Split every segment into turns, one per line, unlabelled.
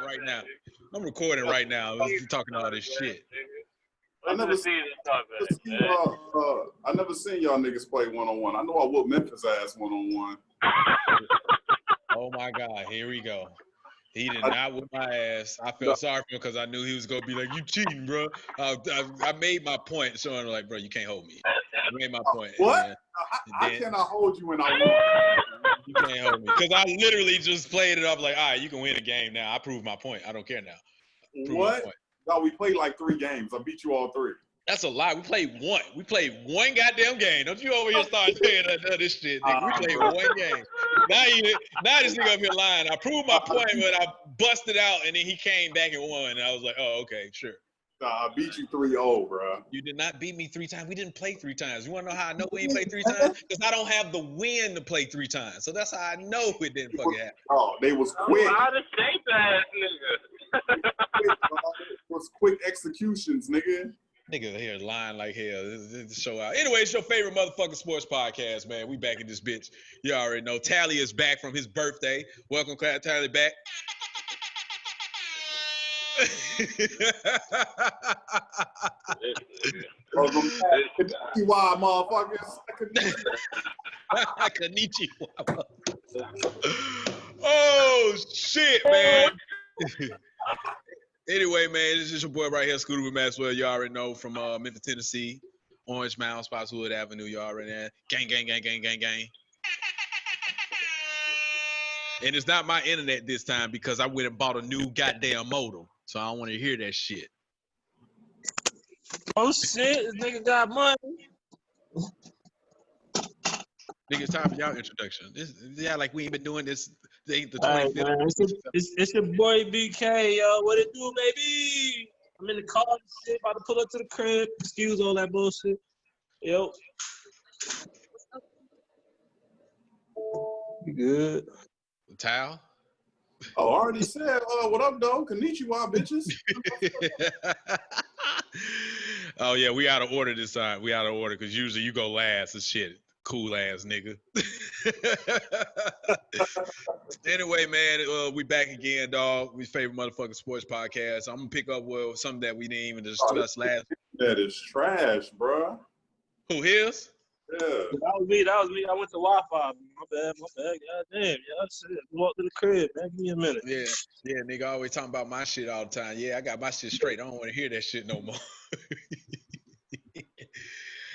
Right now. I'm recording right now. Let's be talking all this shit.
I never seen y'all niggas play one-on-one. I know I whooped Memphis ass one-on-one.
Oh my God, here we go. He did not whip my ass. I felt sorry for him because I knew he was gonna be like, "You cheating, bro." I made my point, showing like, "Bro, you can't hold me." I made my point.
What? How can I hold you when I won?
You can't hold me because I literally just played it up like, "All right, you can win a game now. I proved my point. I don't care now."
What? No, we played like 3 games. I beat you all 3.
That's a lie. We played one. We played one goddamn game. Don't you over here start saying this shit, nigga. We played one game. Now this nigga up here lying. I proved my point, but I busted out, and then he came back and won. And I was like, oh, okay, sure.
Nah, I beat you 3-0, bro.
You did not beat me 3 times. We didn't play 3 times. You want to know how I know we didn't play 3 times? Because I don't have the win to play 3 times. So that's how I know it didn't fucking happen.
Oh, they was quick.
How the shape ass nigga.
It was quick executions, nigga.
Niggas here lying like hell. This show out. Anyway, it's your favorite motherfucking sports podcast, man. We back in this bitch. You already know. Tally is back from his birthday. Welcome, Tally, back.
Welcome back. Konnichiwa, motherfuckers.
Konnichiwa. Oh, shit, man. Anyway, man, this is your boy right here, Scooter with Maxwell. You already know from Memphis, Tennessee, Orange Mound, Spotswood Avenue. You already know. Gang, gang, gang, gang, gang, gang. And it's not my internet this time because I went and bought a new goddamn modem. So I don't want to hear that shit.
Oh, shit. This nigga got money.
Nigga, it's time for y'all introduction. Like we ain't been doing this. The
25th. Right, it's your boy BK, yo. What it do, baby? I'm in the car and shit, about to pull up to the crib. Excuse all that bullshit. Yo. You good?
The towel?
Oh, I already said, what up, though? Konnichiwa, bitches.
Oh, yeah, we out of order this time. We out of order because usually you go last and shit. Cool ass nigga. Anyway, man, we back again, dog. We favorite motherfucking sports podcast. I'm gonna pick up with something that we didn't even discuss last.
That is trash, bro.
Who his?
Yeah.
That was me. I went to Wi-Fi. My bad. God damn, yeah, shit. Walked in the crib, man. Give me a minute.
Yeah, nigga always talking about my shit all the time. Yeah, I got my shit straight. I don't want to hear that shit no more.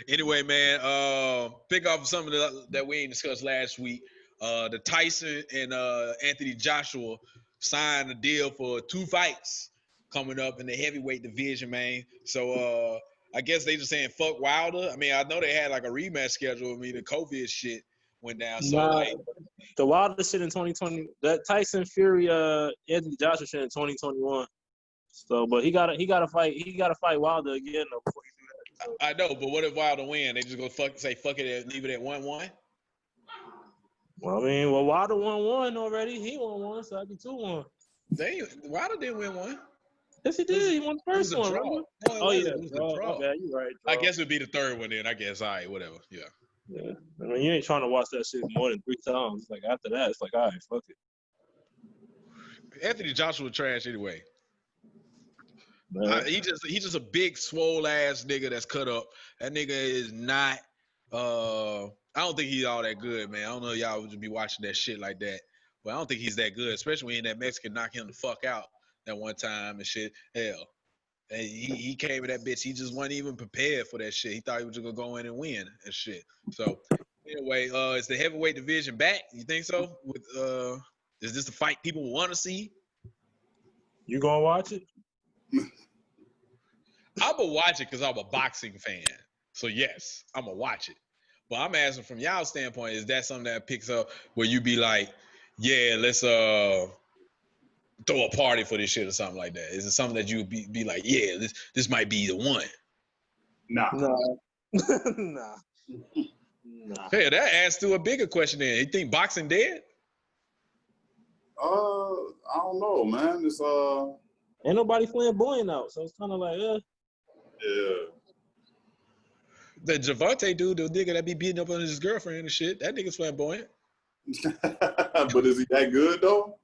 Anyway, man, pick off something that we ain't discussed last week. The Tyson and Anthony Joshua signed a deal for 2 fights coming up in the heavyweight division, man. So I guess they just saying fuck Wilder. I mean, I know they had like a rematch schedule. I mean, the COVID shit went down. So like
the Wilder shit in 2020, that Tyson Fury Anthony Joshua shit in 2021. So, but he gotta fight Wilder again though before he do that. So.
I know, but what if Wilder win? They just go say fuck it and leave it at 1-1.
Well, I mean, Wilder won 1 already. He won 1, so that'd be 2-1.
Wilder didn't win 1.
Yes, he did. He won the first one.
No,
it was a draw. Okay, you're right. Draw.
I guess it'd be the 3rd one then. I guess. All right, whatever. Yeah.
I mean, you ain't trying to watch that shit more than 3 times. Like after that, it's like, all right, fuck it.
Anthony Joshua trash anyway. He just a big swole ass nigga that's cut up. That nigga is not. I don't think he's all that good, man. I don't know if y'all would just be watching that shit like that, but I don't think he's that good, especially when that Mexican knocked him the fuck out that one time and shit. Hell, and he came to that bitch. He just wasn't even prepared for that shit. He thought he was just gonna go in and win and shit. So anyway, is the heavyweight division back? You think so? With is this the fight people want to see?
You gonna watch it?
I'm gonna watch it because I'm a boxing fan. So yes, I'm gonna watch it. But I'm asking from y'all standpoint, is that something that picks up where you be like, yeah, let's throw a party for this shit or something like that? Is it something that you would be like, yeah, this might be the one?
Nah.
Nah.
Hey, that adds to a bigger question then. You think boxing dead?
I don't know, man. It's
ain't nobody flamboyant out, so it's kind of like,
yeah.
The Javante dude, the nigga that be beating up on his girlfriend and shit, that nigga's flamboyant.
But is he that good though?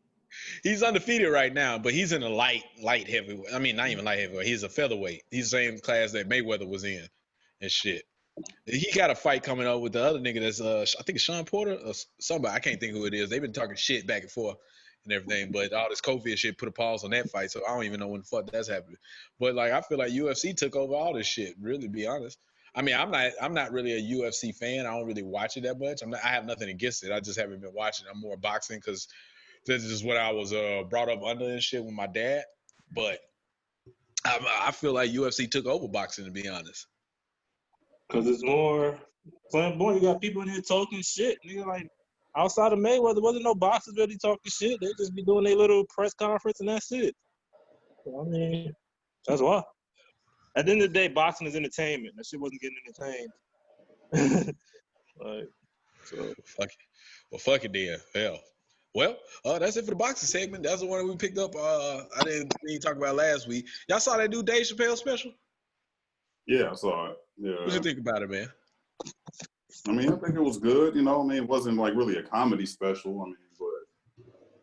He's undefeated right now, but he's in a light heavyweight. I mean, not even light heavyweight. He's a featherweight. He's the same class that Mayweather was in and shit. He got a fight coming up with the other nigga that's I think it's Sean Porter or somebody. I can't think who it is. They've been talking shit back and forth and everything, but all this COVID shit put a pause on that fight, so I don't even know when the fuck that's happening. But like, I feel like UFC took over all this shit. Really, to be honest. I mean, I'm not really a UFC fan. I don't really watch it that much. I have nothing against it. I just haven't been watching. I'm more boxing because this is what I was brought up under and shit with my dad. But I feel like UFC took over boxing, to be honest.
Cause it's more flamboyant. You got people in here talking shit. Nigga, like outside of Mayweather, there wasn't no boxers really talking shit. They just be doing their little press conference and that's it. So, I mean, that's why. At the end of the day, boxing is entertainment. That shit wasn't getting entertained. Like, so
fuck it. Well, fuck it then. Hell. Well, that's it for the boxing segment. That's the one we picked up. I didn't talk about last week. Y'all saw that new Dave Chappelle special?
Yeah, I saw it. Yeah.
What you think about it, man?
I mean, I think it was good. You know, I mean, it wasn't like really a comedy special. I mean, but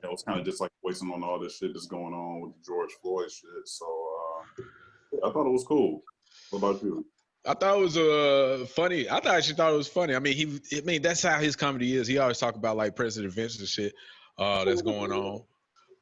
it was kind of just like voicing on all this shit that's going on with the George Floyd shit. So I thought it was cool. What about you?
I thought it was funny. I actually thought it was funny. I mean, that's how his comedy is. He always talk about like president events and shit that's going on.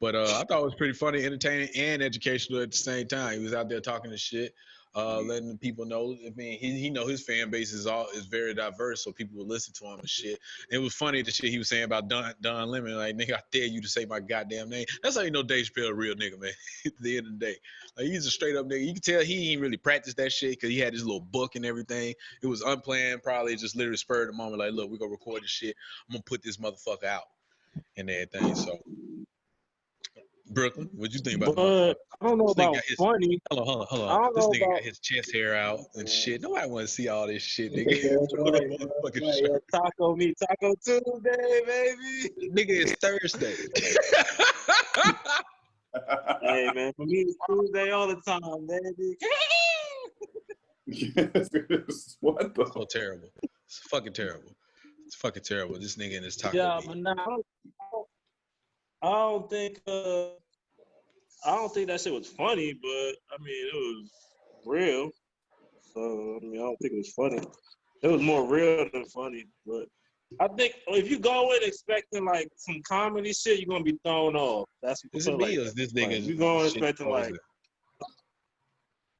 But I thought it was pretty funny, entertaining, and educational at the same time. He was out there talking to shit, letting the people know. I mean, he know his fan base is very diverse, so people will listen to him and shit. And it was funny the shit he was saying about Don Lemon. Like, nigga, I dare you to say my goddamn name. That's how you know Dave Chappelle a real nigga, man. At the end of the day, like, he's a straight up nigga. You can tell he ain't really practiced that shit because he had his little book and everything. It was unplanned, probably just literally spurred the moment. Like, look, we're gonna record this shit. I'm gonna put this motherfucker out and everything. So. Brooklyn, what you think about
but I don't know about funny.
Hold on.
I don't
this
know
nigga
about...
got his chest hair out and shit. Nobody want to see all this shit, nigga.
Yeah, Taco Tuesday, baby.
Nigga, it's Thursday.
Hey, man, for me, it's Tuesday all the time, baby.
Yes, what the?
So terrible. It's fucking terrible. It's fucking terrible. This nigga and his taco.
Yeah, but now I don't think that shit was funny, but I mean it was real. So I mean I don't think it was funny. It was more real than funny. But I think if you go in expecting like some comedy shit, you're gonna be thrown off. That's what
is it me or is this nigga?
Like, you going expecting like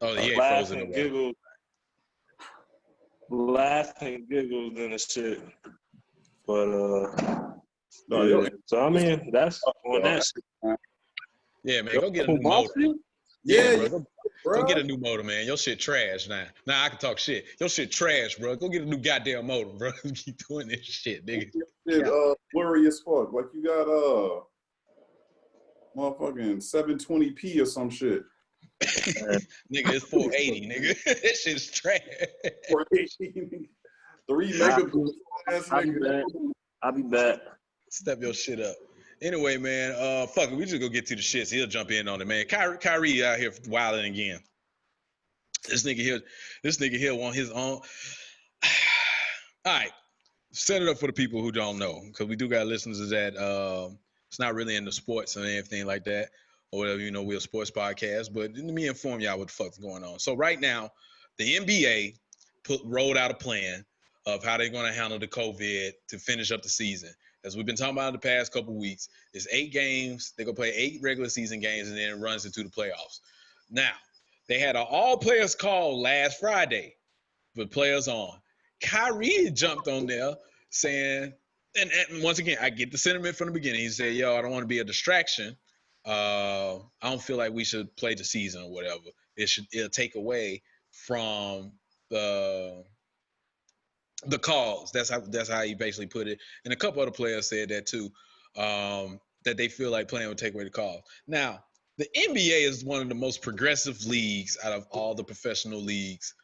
laughing and
giggles, laughing giggles and the shit. But yeah. So I mean, that's on that shit.
Yeah, man, go get a new motor.
Yeah,
go get a new motor, man. Your shit trash now. Now I can talk shit. Your shit trash, bro. Go get a new goddamn motor, bro. Keep doing this shit, nigga.
Shit, blurry as fuck. Like you got motherfucking 720p or some shit.
Nigga, it's 480, nigga. That shit's trash.
480. 3 megapixels.
I'll be back.
Step your shit up. Anyway, man, fuck it. We just go get to the shits. He'll jump in on it, man. Kyrie out here wilding again. This nigga here want his own. All right. Set it up for the people who don't know, because we do got listeners that it's not really into sports and anything like that, or whatever, you know, we're a sports podcast, but let me inform y'all what the fuck's going on. So right now, the NBA rolled out a plan of how they're going to handle the COVID to finish up the season. As we've been talking about in the past couple weeks, it's 8 games. They're going to play 8 regular season games, and then it runs into the playoffs. Now, they had an all-players call last Friday with players on. Kyrie jumped on there saying, and once again, I get the sentiment from the beginning. He said, yo, I don't want to be a distraction. I don't feel like we should play the season or whatever. It'll take away from the calls. That's how he basically put it. And a couple other players said that too, that they feel like playing would take away the calls. Now, the NBA is one of the most progressive leagues out of all the professional leagues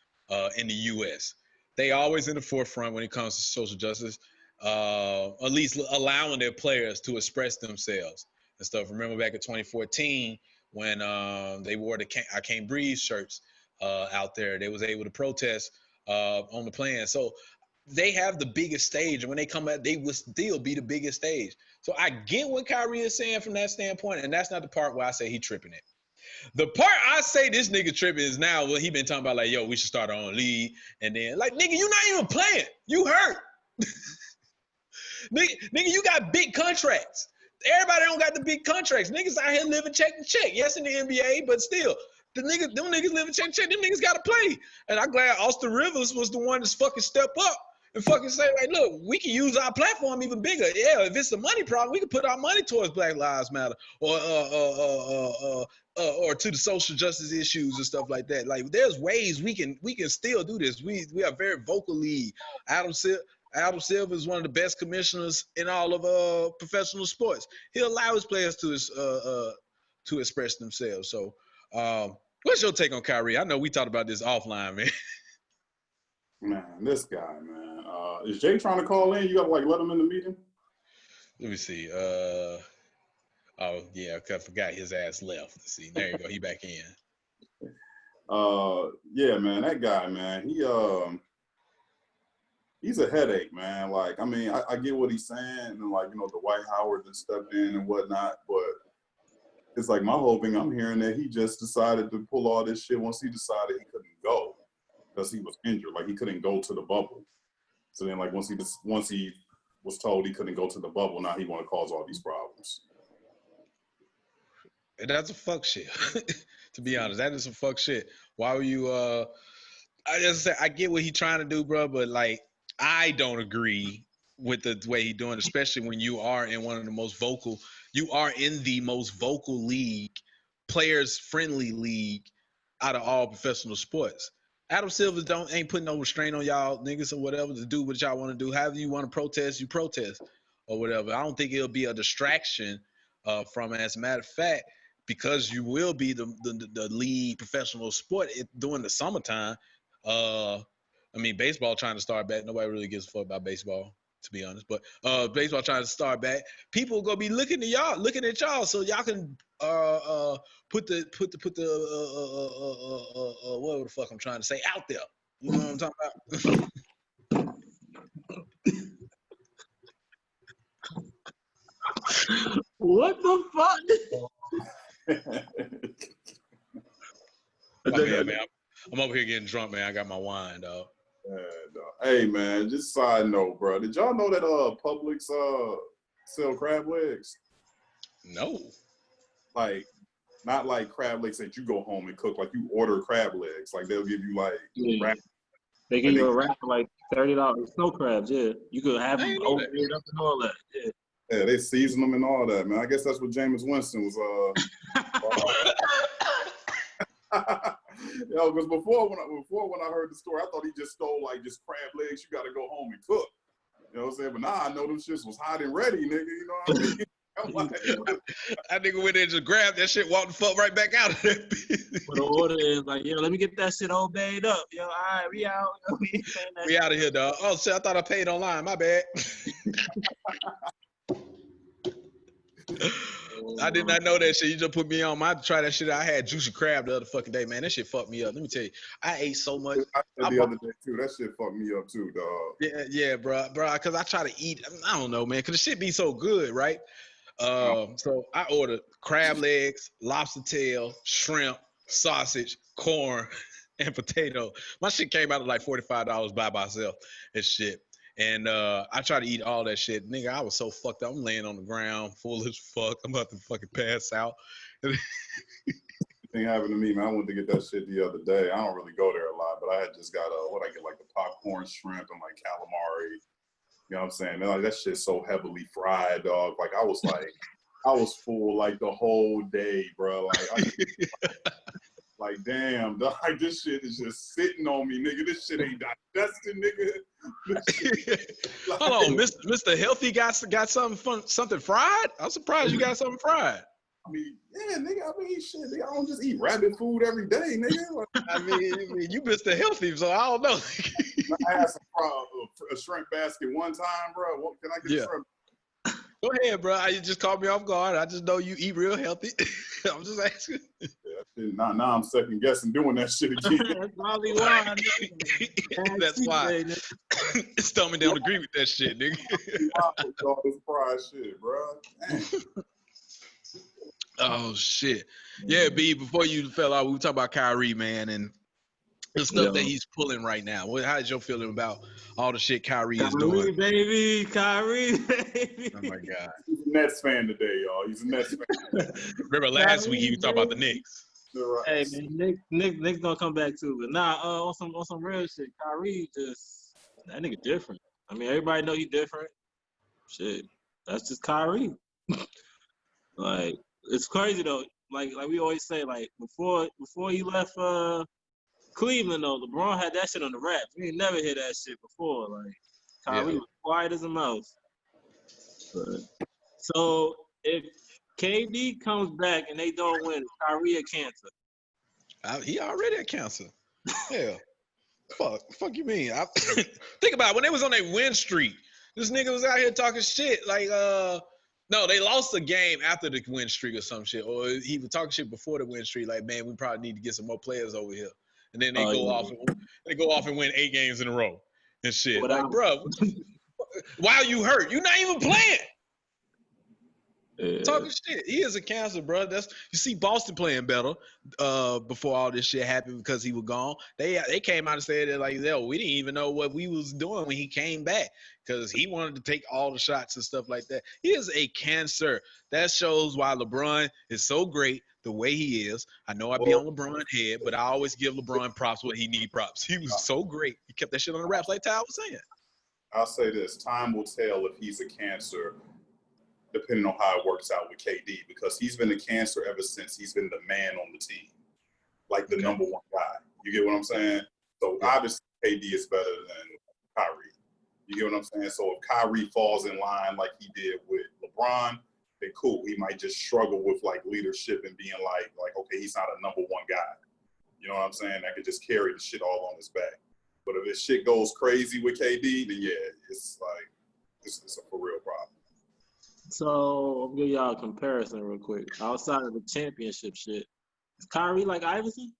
in the U.S. They always in the forefront when it comes to social justice, at least allowing their players to express themselves and stuff. Remember back in 2014 when they wore the I Can't Breathe shirts out there, they was able to protest on the plan. So they have the biggest stage, and when they come out, they will still be the biggest stage. So I get what Kyrie is saying from that standpoint, and that's not the part where I say he tripping it. The part I say this nigga tripping is now what he been talking about, like, yo, we should start our own league, and then like, nigga, you not even playing, you hurt. nigga, you got big contracts. Everybody don't got the big contracts. Niggas out here living check to check. Yes, in the NBA, but still, them niggas living check to check. Them niggas gotta play. And I'm glad Austin Rivers was the one to fucking step up and fucking say, like, look, we can use our platform even bigger. Yeah, if it's a money problem, we can put our money towards Black Lives Matter or to the social justice issues and stuff like that. Like, there's ways we can still do this. We are very vocal league. Adam Silver is one of the best commissioners in all of professional sports. He'll allow his players to express themselves. So, what's your take on Kyrie? I know we talked about this offline, man.
Man, this guy, man. Is Jay trying to call in? You gotta like let him in the meeting.
Let me see. Oh yeah, I forgot his ass left. Let's see. There you go. He back in.
Yeah, man. That guy, man. He's a headache, man. Like, I mean, I get what he's saying, and like, you know, Dwight Howard just stepped in and whatnot, but it's like my whole thing. I'm hearing that he just decided to pull all this shit once he decided he couldn't go because he was injured. Like, he couldn't go to the bubble. So then, like, once he was told he couldn't go to the bubble, now he want to cause all these problems.
And that's a fuck shit. To be honest, that is some fuck shit. Why were you? I get what he's trying to do, bro, but like, I don't agree with the way he's doing, especially when you are in one of the most vocal. You are in the most vocal league, players-friendly league out of all professional sports. Adam Silver ain't putting no restraint on y'all niggas or whatever to do what y'all want to do. However you want to protest, you protest or whatever. I don't think it'll be a distraction from it. As a matter of fact, because you will be the league professional sport during the summertime. I mean, baseball trying to start back. Nobody really gives a fuck about baseball, to be honest. But baseball trying to start back. People gonna be looking at y'all, so y'all can put the what the fuck I'm trying to say out there. You know what I'm talking about?
What the fuck?
Man. I'm over here getting drunk, man. I got my wine, dog.
Hey, man, just side note, bro. Did y'all know that Publix sell crab legs?
No.
Like, not like crab legs that you go home and cook. Like, you order crab legs. Like, they'll give you like wrap.
They give you a wrap for like $30. Snow crabs, yeah. You could have them over here up and all that. Yeah.
Yeah, they season them and all that, man. I guess that's what Jameis Winston was. Yo, because before when I heard the story, I thought he just stole like just crab legs. You got to go home and cook. You know what I'm saying? But now I know them shits was hot and ready, nigga. You know what I mean?
That nigga went there and just grabbed that shit, walked the fuck right back out of that bitch.
But the order is like, yo, let me get that shit all made up. Yo, all right, we out.
We out of here, dog. Oh shit, I thought I paid online. My bad. I did not know that shit. You just put me on. I had to try that shit. I had juicy crab the other fucking day, man. That shit fucked me up. Let me tell you, I ate so much.
I said the other day too. That shit fucked me up too, dog.
Yeah, bro. Because I try to eat. I don't know, man. Because the shit be so good, right? So I ordered crab legs, lobster tail, shrimp, sausage, corn, and potato. My shit came out of like $45 by myself and shit. And I tried to eat all that shit. Nigga, I was so fucked up. I'm laying on the ground, full as fuck. I'm about to fucking pass out.
Thing happened to me, man. I went to get that shit the other day. I don't really go there a lot, but I had just got like the popcorn shrimp and like calamari. You know what I'm saying? Like, that shit's so heavily fried, dog. Like, I was full like the whole day, bro. Like, like, damn, dog, this shit is just sitting on me, nigga. This shit ain't digested, nigga.
Hold on, Mr. Healthy got something fried? I'm surprised you got something fried.
I mean, yeah, nigga. I mean, shit, nigga. I don't just eat rabbit food every day, nigga. Like,
I mean, you Mr. Healthy, so I don't know.
I had a shrimp basket one time, bro. What, can I get shrimp?
Go ahead, bro. You just caught me off guard. I just know you eat real healthy. I'm just asking.
Yeah, Now I'm second guessing doing that shit again.
That's probably why.
That's why. It's thumbing down agree with that shit, nigga.
All this pride shit, bro.
Oh shit. Yeah, B, before you fell out, we were talking about Kyrie, man, and the stuff that he's pulling right now. How's your feeling about all the shit Kyrie is doing?
Kyrie, baby.
Oh my God.
He's a Nets fan today, y'all. He's a Nets fan.
Remember last week he was talking about the Knicks.
Hey man, Nick's gonna come back too. But on some real shit, Kyrie just that nigga different. I mean, everybody know he different. Shit, that's just Kyrie. Like, it's crazy though. Like we always say, like before he left Cleveland though, LeBron had that shit on the raps. We ain't never hear that shit before. Like Kyrie was quiet as a mouse. But, so if KD comes back and they don't win, Kyrie a cancer.
He already a cancer. Hell, fuck you mean? Think about it. When they was on their win streak, this nigga was out here talking shit. Like, no, they lost the game after the win streak or some shit, or he was talking shit before the win streak. Like, man, we probably need to get some more players over here. And then they go off and win 8 games in a row and shit. Like, bro, why you hurt? You're not even playing. Talking shit. He is a cancer, bro. You see Boston playing better before all this shit happened because he was gone. They came out and said that like, yo, we didn't even know what we was doing when he came back because he wanted to take all the shots and stuff like that. He is a cancer. That shows why LeBron is so great the way he is. I know I be on LeBron's head, but I always give LeBron props when he need props. He was so great. He kept that shit on the wraps like Ty was saying.
I'll say this. Time will tell if he's a cancer depending on how it works out with KD, because he's been a cancer ever since he's been the man on the team, like the number one guy. You get what I'm saying? So obviously KD is better than Kyrie. You get what I'm saying? So if Kyrie falls in line like he did with LeBron, then cool. He might just struggle with like leadership and being like, okay, he's not a number one guy. You know what I'm saying? That could just carry the shit all on his back. But if this shit goes crazy with KD, then yeah, it's like, it's a for real problem.
So I'll give y'all a comparison real quick. Outside of the championship shit, is Kyrie like Iverson?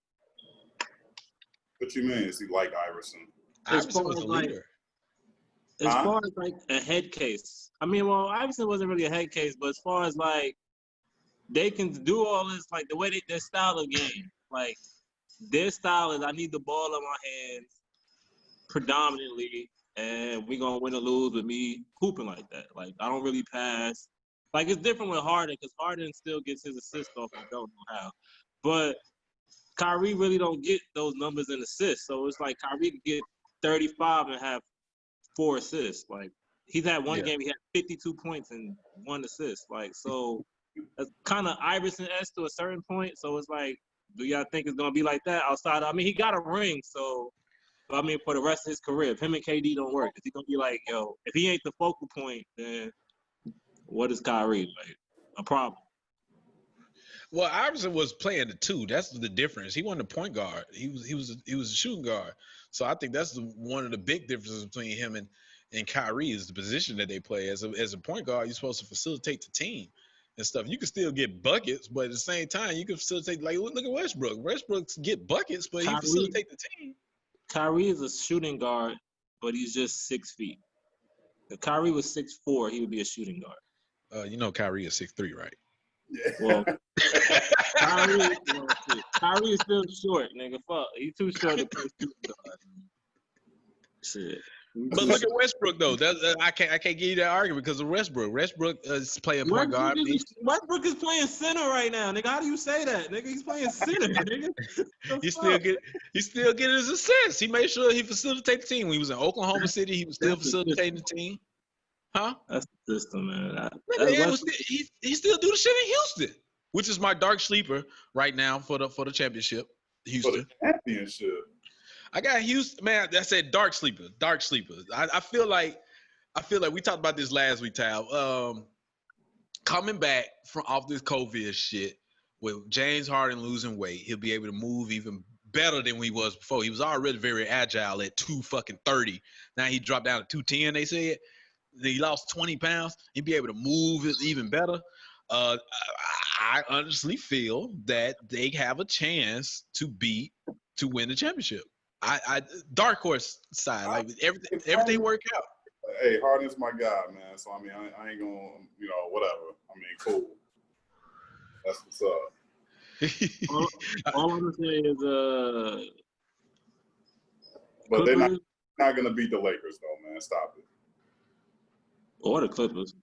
What you mean? Is he like Iverson?
Iverson was a leader.
As far as like a head case, I mean, well, Iverson wasn't really a head case, but as far as like they can do all this, like the way their style of game, like their style is I need the ball in my hands predominantly. And we're going to win or lose with me hooping like that. Like, I don't really pass. Like, it's different with Harden because Harden still gets his assist off and don't know how. But Kyrie really don't get those numbers in assists. So it's like Kyrie could get 35 and have 4 assists. Like, he's had one game, he had 52 points and 1 assist. Like, so that's kind of Iverson-esque to a certain point. So it's like, do y'all think it's going to be like that outside? I mean, he got a ring, so – I mean, for the rest of his career, if him and KD don't work, is he gonna be like, yo, if he ain't the focal point, then what is Kyrie? Like, a problem.
Well, Iverson was playing the 2. That's the difference. He wasn't a point guard. He was a shooting guard. So I think that's one of the big differences between him and Kyrie is the position that they play. As a point guard, you're supposed to facilitate the team and stuff. You can still get buckets, but at the same time, you can facilitate. Like, look at Westbrook. Westbrook get buckets, but he facilitate the team.
Kyrie is a shooting guard, but he's just 6 feet. If Kyrie was 6'4", he would be a shooting guard.
You know Kyrie is 6'3", right?
Yeah.
Well, Kyrie is still short, nigga. Fuck, he's too short to play shooting guard. Shit.
But look at Westbrook though. I can't give you that argument because of Westbrook. Westbrook is playing point guard.
Westbrook is playing center right now, nigga. How do you say that, nigga? He's playing center, nigga.
He still get his assists. He made sure he facilitated the team. When he was in Oklahoma City, he was still facilitating the team. Huh?
That's the system, man.
He still do the shit in Houston, which is my dark sleeper right now for the championship. Houston.
For the championship.
I got Houston, man. I said dark sleeper. I feel like we talked about this last week, Tal. Coming back from off this COVID shit with James Harden losing weight, he'll be able to move even better than he was before. He was already very agile at 230. Now he dropped down to 210. They said he lost 20 pounds. He'd be able to move even better. I honestly feel that they have a chance to win the championship. I dark horse side, like everything work out.
Hey, Harden's my guy, man. So I mean, I ain't gonna, whatever. I mean, cool. That's what's up.
all I'm gonna say is,
but they're not gonna beat the Lakers, though, man. Stop it.
Or the Clippers.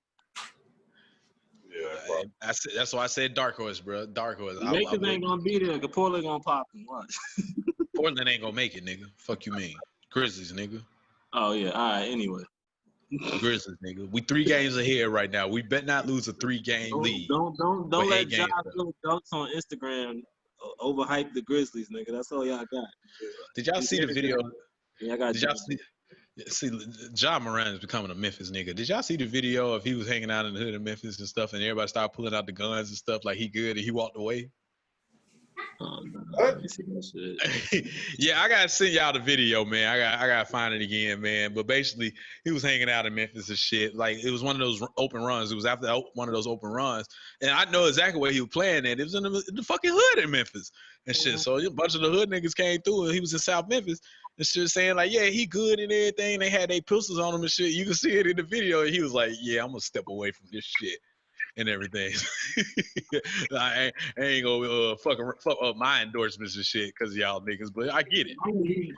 Yeah,
that's why I said dark horse, bro. Dark horse.
The Lakers ain't gonna be there. Capella gonna pop and watch.
Portland ain't gonna make it, nigga. Fuck you mean? Grizzlies, nigga.
Oh yeah. All right. Anyway.
Grizzlies, nigga. We 3 games ahead right now. We bet not lose a 3-game lead.
Don't let Josh Phillips dunks on Instagram overhype the Grizzlies, nigga. That's all y'all got.
Did y'all see the video?
Yeah, I got.
Did y'all see? John Moran is becoming a Memphis nigga. Did y'all see the video of he was hanging out in the hood of Memphis and stuff, and everybody started pulling out the guns and stuff like he good, and he walked away?
Oh, no, I didn't see that shit.
Yeah, I gotta send y'all the video, man. I gotta find it again, man. But basically, he was hanging out in Memphis and shit. Like it was one of those open runs. It was after one of those open runs, and I know exactly where he was playing at. It was in the fucking hood in Memphis and shit. So a bunch of the hood niggas came through, and he was in South Memphis and shit, saying like, yeah, he good and everything. They had their pistols on him and shit. You can see it in the video. And he was like, yeah, I'm gonna step away from this shit and everything. I ain't gonna fuck up my endorsements and shit because of y'all niggas, but I get it.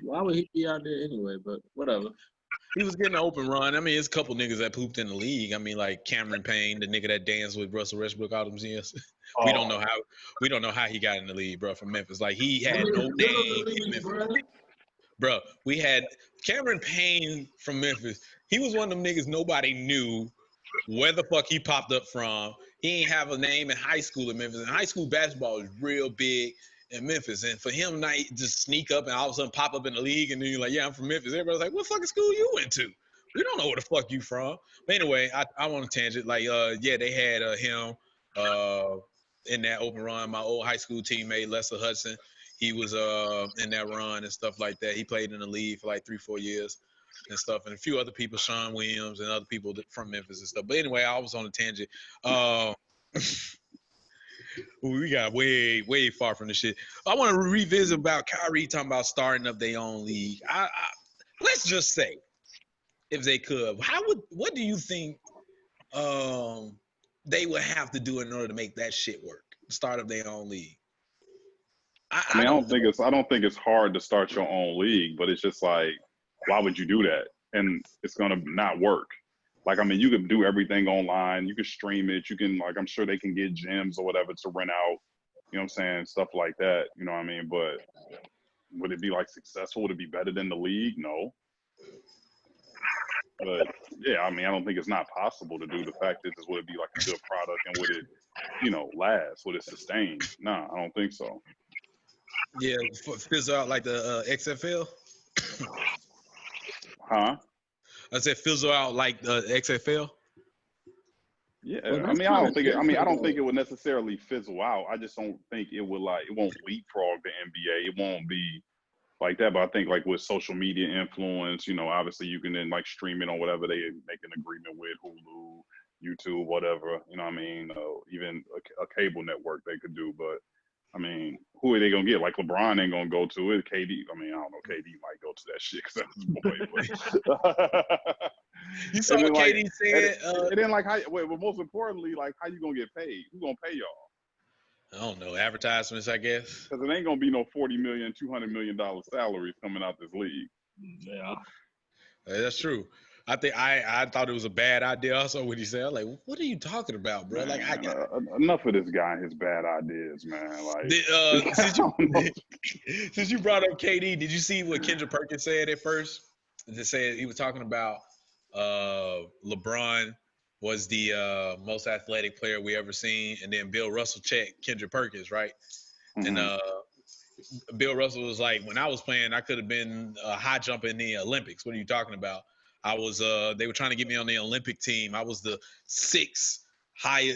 Why would he be out there anyway? But whatever.
He was getting an open run. I mean, it's a couple niggas that pooped in the league. I mean, like Cameron Payne, the nigga that danced with Russell Westbrook all them years. We don't know how he got in the league, bro, from Memphis. Like he had no name in Memphis. Bro, we had Cameron Payne from Memphis. He was one of them niggas nobody knew where the fuck he popped up from. He ain't have a name in high school in Memphis. And high school basketball was real big in Memphis. And for him not just sneak up and all of a sudden pop up in the league and then you're like, yeah, I'm from Memphis. Everybody's like, what fucking school you went to? We don't know where the fuck you from. But anyway, I want a tangent. Like, yeah, they had him in that open run. My old high school teammate, Lester Hudson, he was in that run and stuff like that. He played in the league for like 3-4 years and stuff, and a few other people, Sean Williams and other people from Memphis and stuff. But anyway, I was on a tangent. We got way far from the shit. I want to revisit about Kyrie talking about starting up their own league. Let's just say, if they could, what do you think they would have to do in order to make that shit work? Start up their own league.
I don't think it's hard to start your own league, but it's just like, why would you do that? And it's gonna not work. Like, I mean, you could do everything online. You can stream it. You can, like, I'm sure they can get gyms or whatever to rent out. You know what I'm saying? Stuff like that. You know what I mean? But would it be like successful? Would it be better than the league? No. But yeah, I mean, I don't think it's not possible to do. The fact is, would it be like a good product and would it, last? Would it sustain? Nah, I don't think so.
Yeah, fizzle out like the XFL.
Huh?
I said fizzle out like the XFL.
Yeah, I mean, I don't think it would necessarily fizzle out. I just don't think it would it won't leapfrog the NBA. It won't be like that. But I think like with social media influence, obviously you can then like stream it on whatever they make an agreement with, Hulu, YouTube, whatever. You know what I mean? Even a cable network they could do. But I mean, who are they gonna get? Like LeBron ain't gonna go to it. KD, I mean, I don't know. KD might go to that shit because that's his boy. But
you saw what KD said.
And then, like, but most importantly, like, how you gonna get paid? Who's gonna pay y'all?
I don't know. Advertisements, I guess.
Because it ain't gonna be no $40 million, $200 million salaries coming out this league.
Yeah,
that's true. I think I thought it was a bad idea. Also, what he said, I'm like, what are you talking about, bro?
Man,
like,
enough of this guy and his bad ideas, man. Like,
since you brought up KD, did you see what Kendrick Perkins said at first? They said he was talking about LeBron was the most athletic player we ever seen, and then Bill Russell checked Kendrick Perkins, right? Mm-hmm. And Bill Russell was like, when I was playing, I could have been high jumping in the Olympics. What are you talking about? I was they were trying to get me on the Olympic team. I was the sixth, I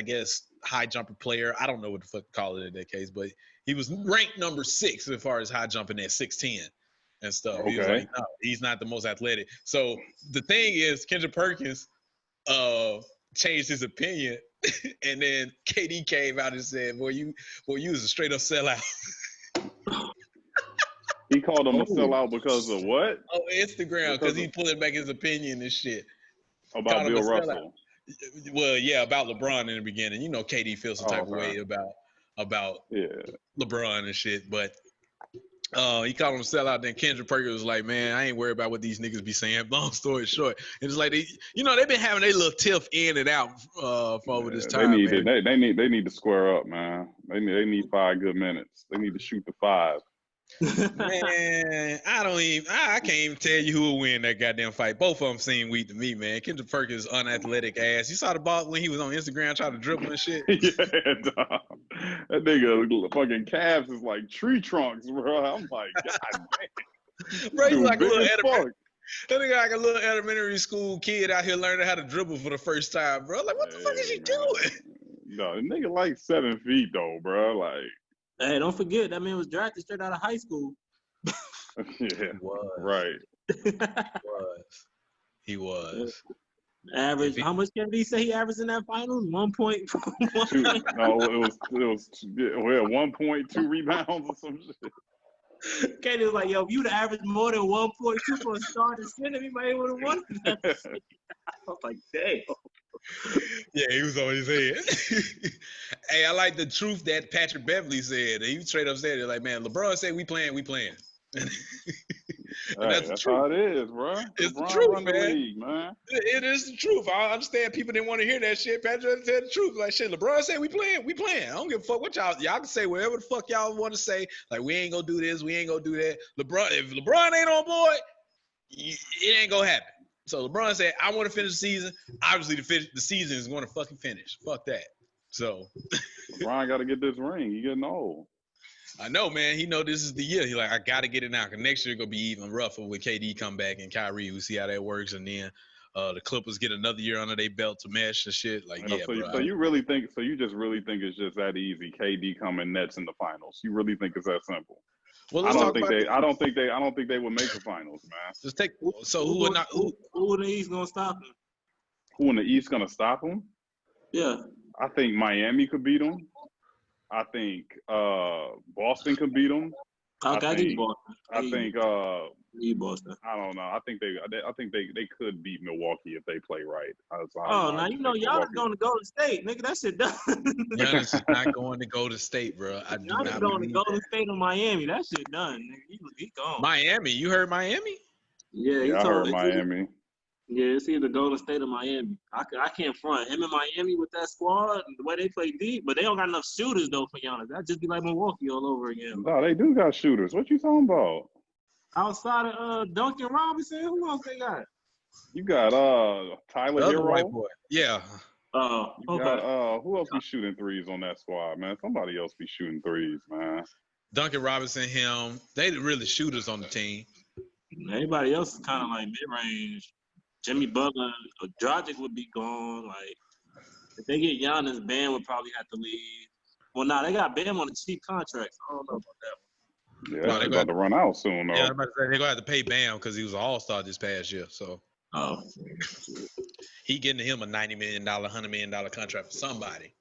guess, high jumper player. I don't know what the fuck to call it in that case, but he was ranked number 6 as far as high jumping at 6'10" and stuff. Okay. He was like, no, he's not the most athletic. So the thing is, Kendrick Perkins changed his opinion And then KD came out and said, boy, you was a straight up sellout.
He called him a sellout because of what?
On Instagram, because he pulling back his opinion and shit.
About Bill Russell.
Well, yeah, about LeBron in the beginning. You know, KD feels some type of way about LeBron and shit. But he called him a sellout. Then Kendrick Perkins was like, man, I ain't worried about what these niggas be saying. Long story short, it's like they've been having their little tiff in and out for over this time.
They need to square up, man. They need 5 good minutes. They need to shoot the 5.
Man, I can't even tell you who will win that goddamn fight. Both of them seem weak to me, man. Kendrick Perkins' unathletic ass. You saw the ball when he was on Instagram trying to dribble and shit?
Yeah, dog. That nigga fucking calves is like tree trunks, bro. I'm like, God damn.
Bro, he's like a little that nigga like a little elementary school kid out here learning how to dribble for the first time, bro. Like, what the fuck is he doing?
No, the nigga like 7 feet though, bro. Like,
hey, don't forget that man was drafted straight out of high school.
Yeah, right.
He was.
Average. How much can he say he averaged in that finals? 1.1.
No, it was 1.2 rebounds or some shit.
Katie was like, yo, if you'd averaged more than 1.2 for a starting center, he might would have won. I was like, damn.
Yeah, he was on his head. Hey, I like the truth that Patrick Beverly said. He straight up said it like, man, LeBron said we playing.
That's how it is, bro.
It's
LeBron
the truth,
run the league, man.
It is the truth. I understand people didn't want to hear that shit. Patrick said the truth. Like, shit, LeBron said we playing. I don't give a fuck what y'all can say whatever the fuck y'all want to say. Like, we ain't gonna do this, we ain't gonna do that. If LeBron ain't on board, it ain't gonna happen. So LeBron said, I want to finish the season. Obviously, the season is going to fucking finish. Fuck that. So
LeBron got to get this ring. He getting old.
I know, man. He know this is the year. He like, I got to get it now. Because next year going to be even rougher with KD come back and Kyrie. We see how that works. And then the Clippers get another year under their belt to mesh and shit. Like, yeah, bro.
So you just really think it's just that easy? KD coming Nets in the finals. You really think it's that simple?
Well,
I don't think they would make the finals, man.
Just take. So who in
the East gonna stop him?
Who in the East gonna stop him?
Yeah,
I think Miami could beat him. I think Boston could beat them.
I think
Boston.
Boston.
I don't know. I think they could beat Milwaukee if they play right.
Now you know y'all is going to Golden State, nigga. That shit done.
Giannis is not going to Golden State, bro.
Y'all is going to Golden State or Miami. That shit done, nigga. He gone.
Miami, you heard Miami?
Yeah,
I heard Miami.
Yeah, it's either Golden State or Miami. I can't front him in Miami with that squad, the way they play deep, but they don't got enough shooters though for Giannis. That'd just be like Milwaukee all over again.
No, they do got shooters. What you talking about?
Outside of Duncan Robinson, who else they got?
You got Tyler Hero.
White boy. Yeah.
You got who else be shooting threes on that squad, man? Somebody else be shooting threes, man.
Duncan Robinson, him. They the really shooters on the team.
Everybody else is kind of like mid-range. Jimmy Butler or Dragic would be gone. Like, if they get Giannis, Bam would probably have to leave. Well, they got Bam on a cheap contract. I don't know about that one.
Yeah, they're about to run out soon, though.
Yeah, I'm about to say they're going to have to pay Bam because he was an all-star this past year. So he getting him a $90 million, $100 million contract for somebody.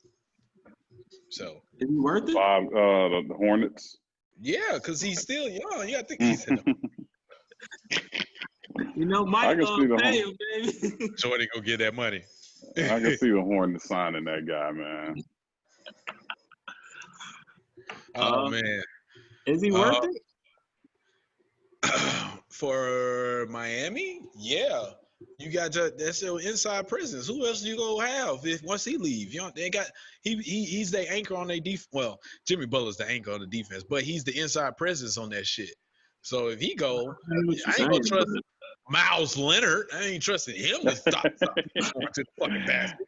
So
is he worth it?
The Hornets.
Yeah, because he's still young. Yeah, I think he's in
You know, Mike gonna pay him, baby.
Jordan go get that money.
I can see the Hornets signing that guy, man.
Oh man,
is he worth it?
For Miami? Yeah, you got that's your inside presence. Who else you gonna have once he leave? You know, they got he's the anchor on their defense. Well, Jimmy Butler's the anchor on the defense, but he's the inside presence on that shit. So if he go, I ain't gonna trust Miles Leonard. I ain't trusting him to stop something to the fucking basket.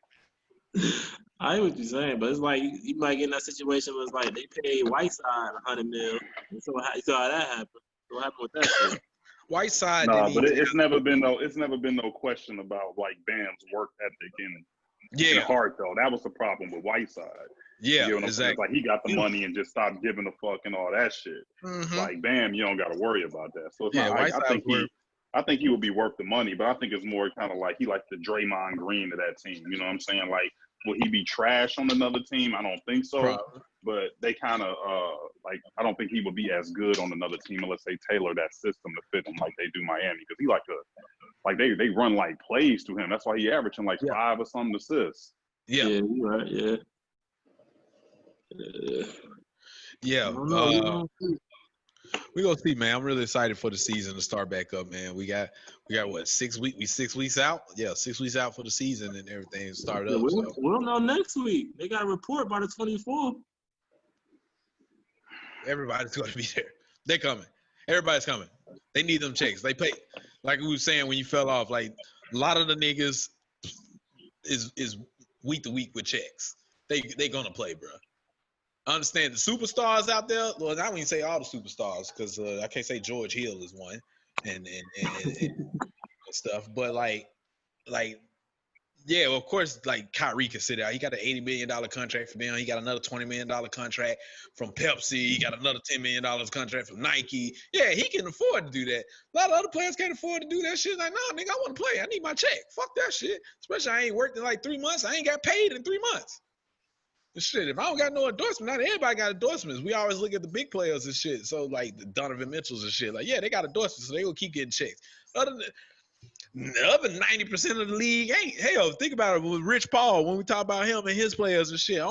I hear what you're saying, but it's like you might get in that situation where it's like they pay Whiteside $100 million. So how that happened? What happened with that?
Whiteside.
But it's never been no question about like Bam's work ethic and heart though. That was the problem with Whiteside.
Yeah,
you know what
exactly.
I'm saying? Like he got the money and just stopped giving a fuck and all that shit.
Mm-hmm.
Like Bam, you don't got to worry about that. So it's I think he would be worth the money, but I think it's more kind of like he like the Draymond Green of that team. You know what I'm saying? Like will he be trash on another team? I don't think so.
Probably.
But they kind of like I don't think he would be as good on another team unless they tailor that system to fit him like they do Miami, because he they run like plays to him. That's why he averaging like 5 or something assists.
Yeah,
you're right.
Yeah. We gonna see, man. I'm really excited for the season to start back up, man. We got what, 6 weeks? We 6 weeks out? Yeah, 6 weeks out for the season and everything started up.
We'll know next week. They got a report by the 24th.
Everybody's gonna be there. They're coming. Everybody's coming. They need them checks. They pay, like we were saying when you fell off. Like a lot of the niggas is week to week with checks. They gonna play, bro. I understand the superstars out there. Well, I wouldn't say all the superstars because I can't say George Hill is one and stuff. But like, yeah, well, of course, like Kyrie can sit out. He got an $80 million contract from them. He got another $20 million contract from Pepsi. He got another $10 million contract from Nike. Yeah, he can afford to do that. A lot of other players can't afford to do that shit. Like, no, nigga, I want to play. I need my check. Fuck that shit. Especially I ain't worked in like 3 months. I ain't got paid in 3 months. Shit, if I don't got no endorsement, not everybody got endorsements. We always look at the big players and shit. So like the Donovan Mitchells and shit. Like, yeah, they got endorsements, so they gonna keep getting checks. The other 90% of the league ain't. Hell, think about it with Rich Paul when we talk about him and his players and shit.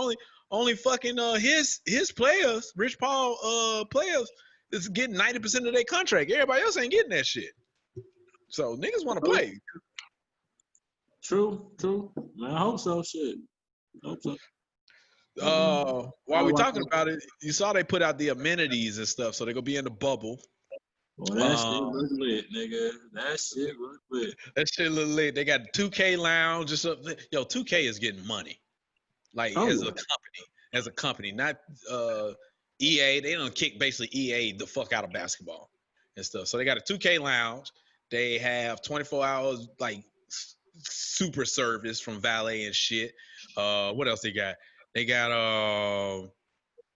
Only fucking his players, Rich Paul players, is getting 90% of their contract. Everybody else ain't getting that shit. So niggas want to play.
True. Man, I hope so. Shit. Hope so.
While we're talking about it, you saw they put out the amenities and stuff, so they're gonna be in the bubble.
Well, that shit look lit, nigga. That shit look lit.
That shit look lit. They got 2K lounge or something. Yo, 2K is getting money. Like as a company, not EA. They don't kick basically EA the fuck out of basketball and stuff. So they got a 2K lounge. They have 24 hours like super service from valet and shit. What else they got? They got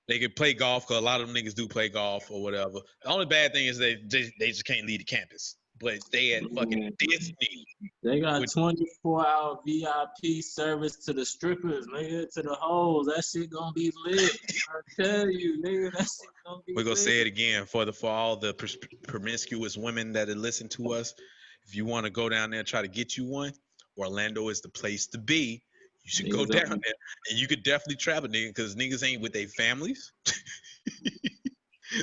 they can play golf because a lot of them niggas do play golf or whatever. The only bad thing is they just can't leave the campus. But they at fucking Disney.
They got 24-hour VIP service to the strippers, nigga, to the hoes. That shit gonna be lit. I tell you, nigga, that shit gonna be lit.
We're gonna say it again for all the promiscuous women that listen to us. If you want to go down there and try to get you one, Orlando is the place to be. You should go down there, and you could definitely travel, nigga, because niggas ain't with their families.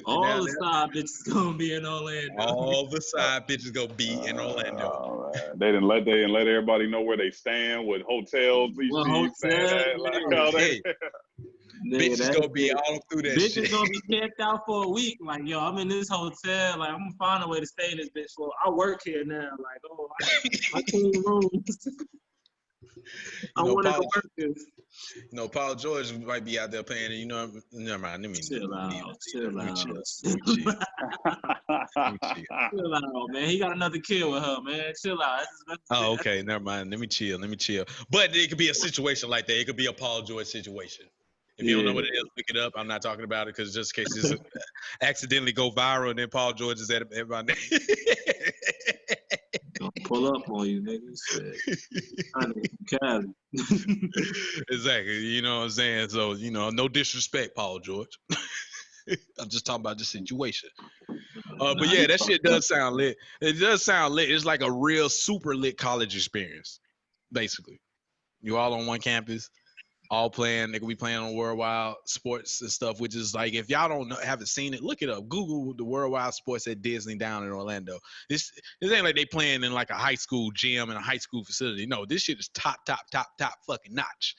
All the side bitches gonna be in Orlando.
All the side bitches gonna be in Orlando.
They didn't let everybody know where they stand, what hotels these
bitches gonna be all through that shit.
Bitches gonna be checked out for a week. Like, yo, I'm in this hotel. Like, I'm gonna find a way to stay in this bitch for. I work here now. Like, oh, I clean rooms. I want to work this.
Paul George might be out there playing, and never mind. Let me
chill out, man. He got another kid with her, man. Chill out.
Oh, okay. Never mind. Let me chill. But it could be a situation like that. It could be a Paul George situation. If you don't know what it is, look it up. I'm not talking about it because just in case this accidentally go viral and then Paul George is at my name.
Don't pull up on you, niggas.
Exactly. You know what I'm saying? So, no disrespect, Paul George. I'm just talking about the situation. But yeah, that shit does sound lit. It does sound lit. It's like a real super lit college experience, basically. You all on one campus, all playing. They could be playing on worldwide sports and stuff, which is like, if y'all haven't seen it, look it up. Google the worldwide sports at Disney down in Orlando. This ain't like they playing in like a high school gym and a high school facility. No, this shit is top fucking notch.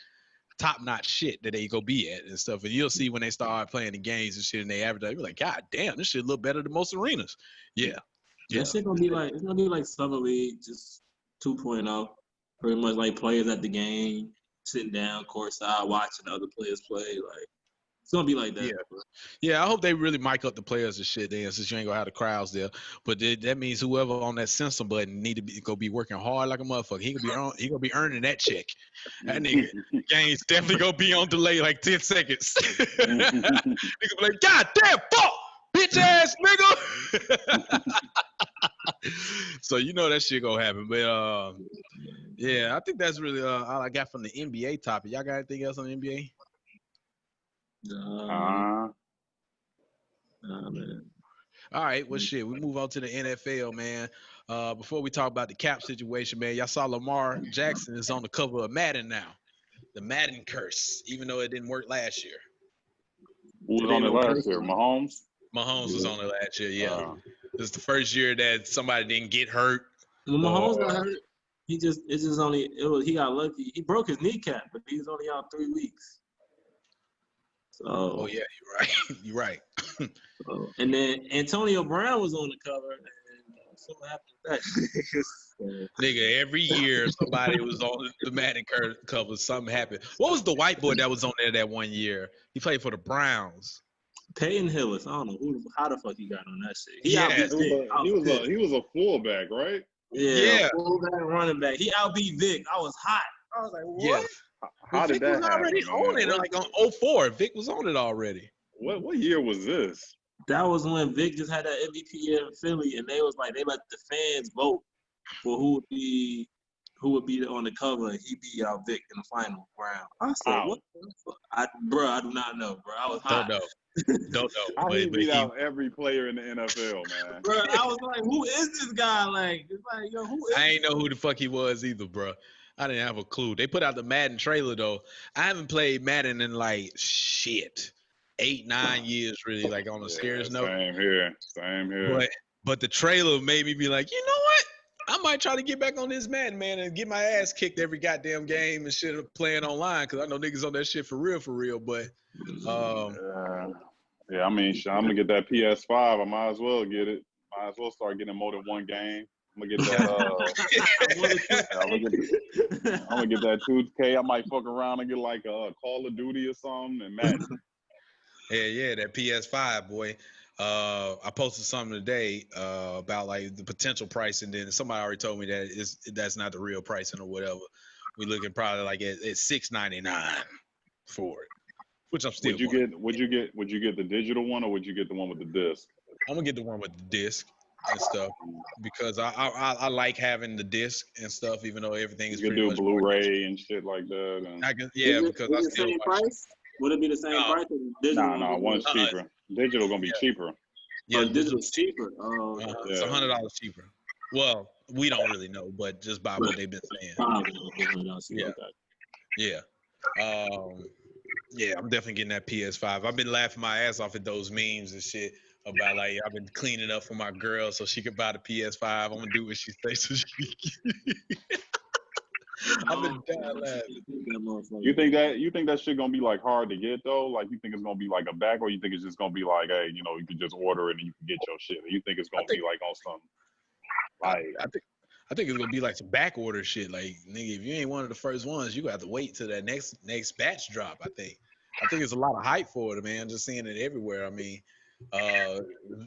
Top notch shit that they go be at and stuff. And you'll see when they start playing the games and shit and they advertise, you're like, God damn, this shit look better than most arenas. Yeah.
That shit gonna be like, it's gonna be like Summer League, just 2.0. Pretty much like players at the game, sitting down courtside watching other players play. Like, it's gonna be like that.
Yeah. I hope they really mic up the players and shit then, since you ain't gonna have the crowds there. But that means whoever on that censor button need to be working hard like a motherfucker. He gonna be earning that check. That nigga game's definitely gonna be on delay like 10 seconds. Nigga be like, God damn, fuck, bitch ass nigga. So that shit gonna happen. But Yeah, I think that's really all I got from the NBA topic. Y'all got anything else on the NBA?
Nah, man.
All right, well, shit, we move on to the NFL, man. Before we talk about the cap situation, man, y'all saw Lamar Jackson is on the cover of Madden now. The Madden curse, even though it didn't work last year.
Who was on it last year? Mahomes?
Mahomes was on it last year, yeah. This is the first year that somebody didn't get hurt.
When Mahomes got hurt, he got lucky. He broke his kneecap, but he was only out 3 weeks. So,
oh yeah, you're right. You're right.
And then Antonio Brown was on the cover, and something happened to that.
Nigga, every year somebody was on the Madden cover. Something happened. What was the white boy that was on there that one year? He played for the Browns.
Peyton Hillis. I don't know how the fuck he got on that shit. He
was a fullback, right?
Yeah. Fullback, running back. He outbeat Vic. I was hot. I was like, what?
Yeah.
How did
Vic
that
was already
happen,
on it, like on 04. Vic was on it already.
What year was this?
That was when Vic just had that MVP in Philly, and they let the fans vote for who would be on the cover, and he beat out Vic in the final round. I said, what the fuck? I do not know, bro. I was hot.
Don't know.
How he beat out every player in the NFL, man.
Bro, I was like, who is this guy? Like, it's like, yo, who is
I ain't know who the fuck he was either, bro. I didn't have a clue. They put out the Madden trailer, though. I haven't played Madden in, 8-9 years, really, like, on a serious note.
Same here.
But the trailer made me be like, you know what? I might try to get back on this Madden, man, and get my ass kicked every goddamn game and shit playing online, because I know niggas on that shit for real. But,
yeah, I mean, I'm going to get that PS5. I might as well get it. Might as well start getting more than one game. I'm gonna get that. I'm gonna get that 2K. I might fuck around and get like a Call of Duty or something and Madden.
Yeah, that PS5, boy. I posted something today about like the potential price, and then somebody already told me that that's not the real pricing or whatever. We looking probably like at $699 for it, which I'm still.
Would you get the digital one, or would you get the one with the disc?
I'm gonna get the one with the disc and stuff, because I like having the disc and stuff, even though everything is
you
pretty
can
much
do Blu-ray and shit like that. And
because I still
same price. Would it be the same price?
No, one's cheaper. Digital gonna be cheaper.
Yeah,
digital's cheaper.
It's $100 cheaper. Well, we don't really know, but just by what they've been saying. Yeah. I'm definitely getting that PS5. I've been laughing my ass off at those memes and shit about like I've been cleaning up for my girl so she could buy the PS5. I'm gonna do what she says so she can. I've been dying laughing.
You think that shit gonna be like hard to get though? Like you think it's gonna be like a back, or you think it's just gonna be like, hey, you can just order it and you can get your shit? Or you think it's gonna be like on some like
I think it's gonna be like some back order shit. Like nigga, if you ain't one of the first ones, you got to wait till that next batch drop. I think it's a lot of hype for it, man. Just seeing it everywhere. I mean,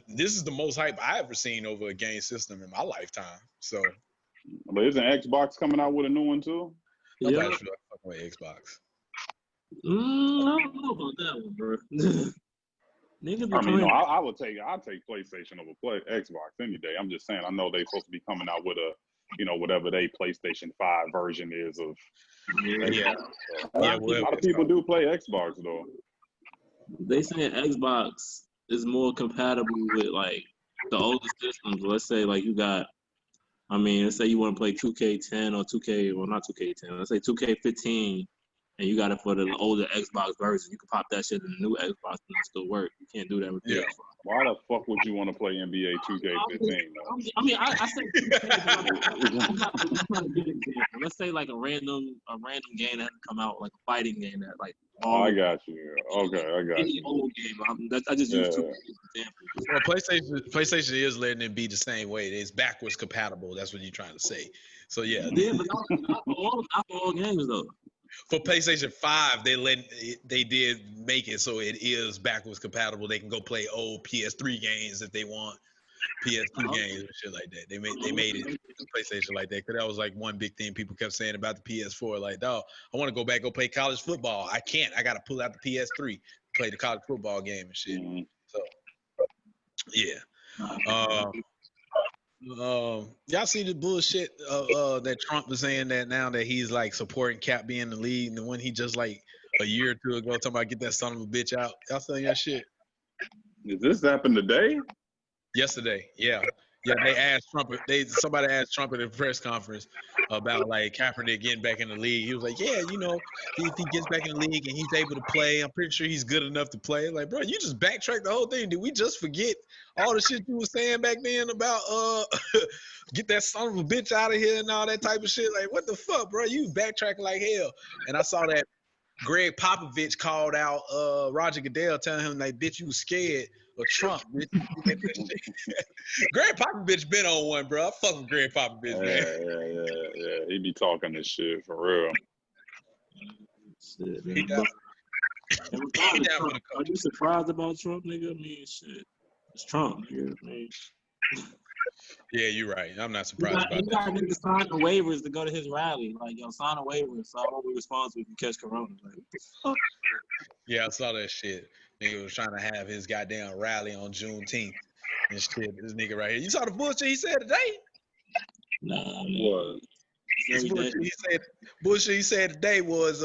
this is the most hype I ever seen over a game system in my lifetime. So,
but isn't Xbox coming out with a new one too?
Nobody's really fucking with Xbox.
I don't know about that one, bro.
I'll take PlayStation over Xbox any day. I'm just saying, I know they supposed to be coming out with a, whatever they PlayStation 5 version is of. A lot of people do play Xbox though.
They saying Xbox is more compatible with like the older systems. Let's say like let's say you want to play 2K10 or 2K, well not 2K10. Let's say 2K15. And you got it for the older Xbox version. You can pop that shit in the new Xbox and it still work. You can't do that with PS5.
Why the fuck would you want to play NBA 2K15 though?
I mean, I say 2K. I'm trying to get an example. Let's say like a random game that has come out, like a fighting game that like.
I got you. Okay, I got
any
you.
old game. I just use 2K as an example.
Well, PlayStation is letting it be the same way. It's backwards compatible. That's what you're trying to say. So yeah.
Yeah, but not for all games though.
For PlayStation 5, they did make it so it is backwards compatible. They can go play old PS3 games if they want, PS2 games and shit like that. They made it PlayStation like that, because that was like one big thing people kept saying about the PS4. Like, dog, I want to go play college football. I can't. I got to pull out the PS3, play the college football game and shit. So, yeah. Y'all see the bullshit that Trump was saying that now that he's like supporting Cap being in the league, and when he just like a year or two ago talking about get that son of a bitch out. Y'all saying that shit
Did this happen today?
yesterday? Yeah. They asked Trump. Somebody asked Trump at a press conference about like Kaepernick getting back in the league. He was like, "Yeah, you know, if he gets back in the league and he's able to play, I'm pretty sure he's good enough to play." Like, bro, you just backtrack the whole thing. Did we just forget all the shit you was saying back then about get that son of a bitch out of here and all that type of shit? Like, what the fuck, bro? You backtrack like hell. And I saw that Greg Popovich called out Roger Goodell, telling him like, "Bitch, you was scared of Trump, bitch." Greg Popovich been on one, bro. I fuck with Greg Popovich, man.
Yeah. He be talking this shit for real.
Shit,
He
man.
down.
He down for the coach. Are you surprised about Trump, nigga? I mean, shit. It's Trump, nigga. I mean,
yeah, you're right. I'm not surprised about that.
You got niggas sign the waivers to go to his rally. Like, yo, sign a waiver so I won't be responsible if you catch corona. Like,
yeah, I saw that shit. Nigga was trying to have his goddamn rally on Juneteenth and shit. This nigga right here. You saw the bullshit he said today?
Nah,
What?
Bullshit he said today was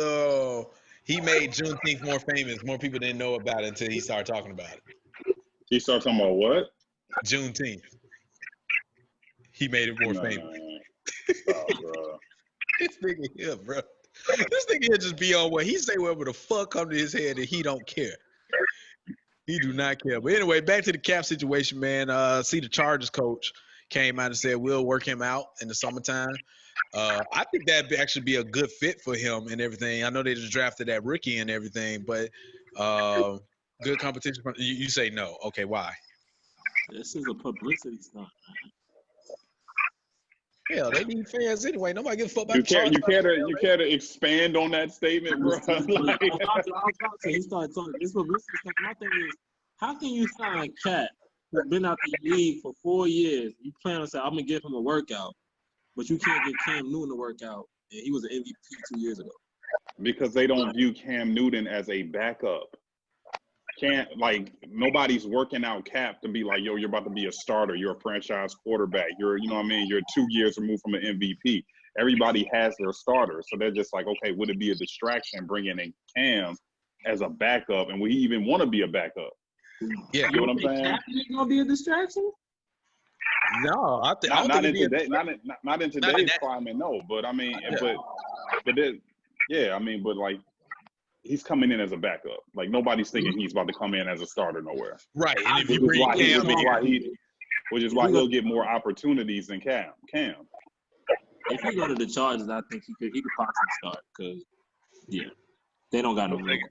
he made Juneteenth more famous. More people didn't know about it until he started talking about it.
He started talking about what?
Juneteenth. He made it more famous.
Stop, bro.
This nigga here, bro. This nigga here just be on what he say whatever the fuck come to his head and he don't care. He do not care. But anyway, back to the Cap situation, man. See the Chargers coach came out and said we'll work him out in the summertime. I think that'd actually be a good fit for him and everything. I know they just drafted that rookie and everything, but good competition. You say no. Okay, why?
This is a publicity stunt.
Hell, they need fans anyway. Nobody gives a fuck about
You
the Chargers.
You care to expand on that statement, bro?
He started talking. This publicity stuff. My thing is, how can you sign Cat, who's been out the league for 4 years? You plan on saying, I'm gonna give him a workout, but you can't get Cam Newton to work out, and he was an MVP 2 years ago.
Because they don't view Cam Newton as a backup. Nobody's working out Cap to be like, yo, you're about to be a starter. You're a franchise quarterback. You're 2 years removed from an MVP. Everybody has their starter. So they're just like, okay, would it be a distraction bringing in Cam as a backup? And we even want to be a backup.
Yeah.
You know what I'm saying?
Cap is going to be a distraction?
No,
not in today's climate, no. But I mean, but like, he's coming in as a backup. Like, nobody's thinking he's about to come in as a starter nowhere.
Right. And if you bring Cam
which is why he'll get more opportunities than Cam.
If you go to the Chargers, I think he could possibly start because, they don't got no rookie.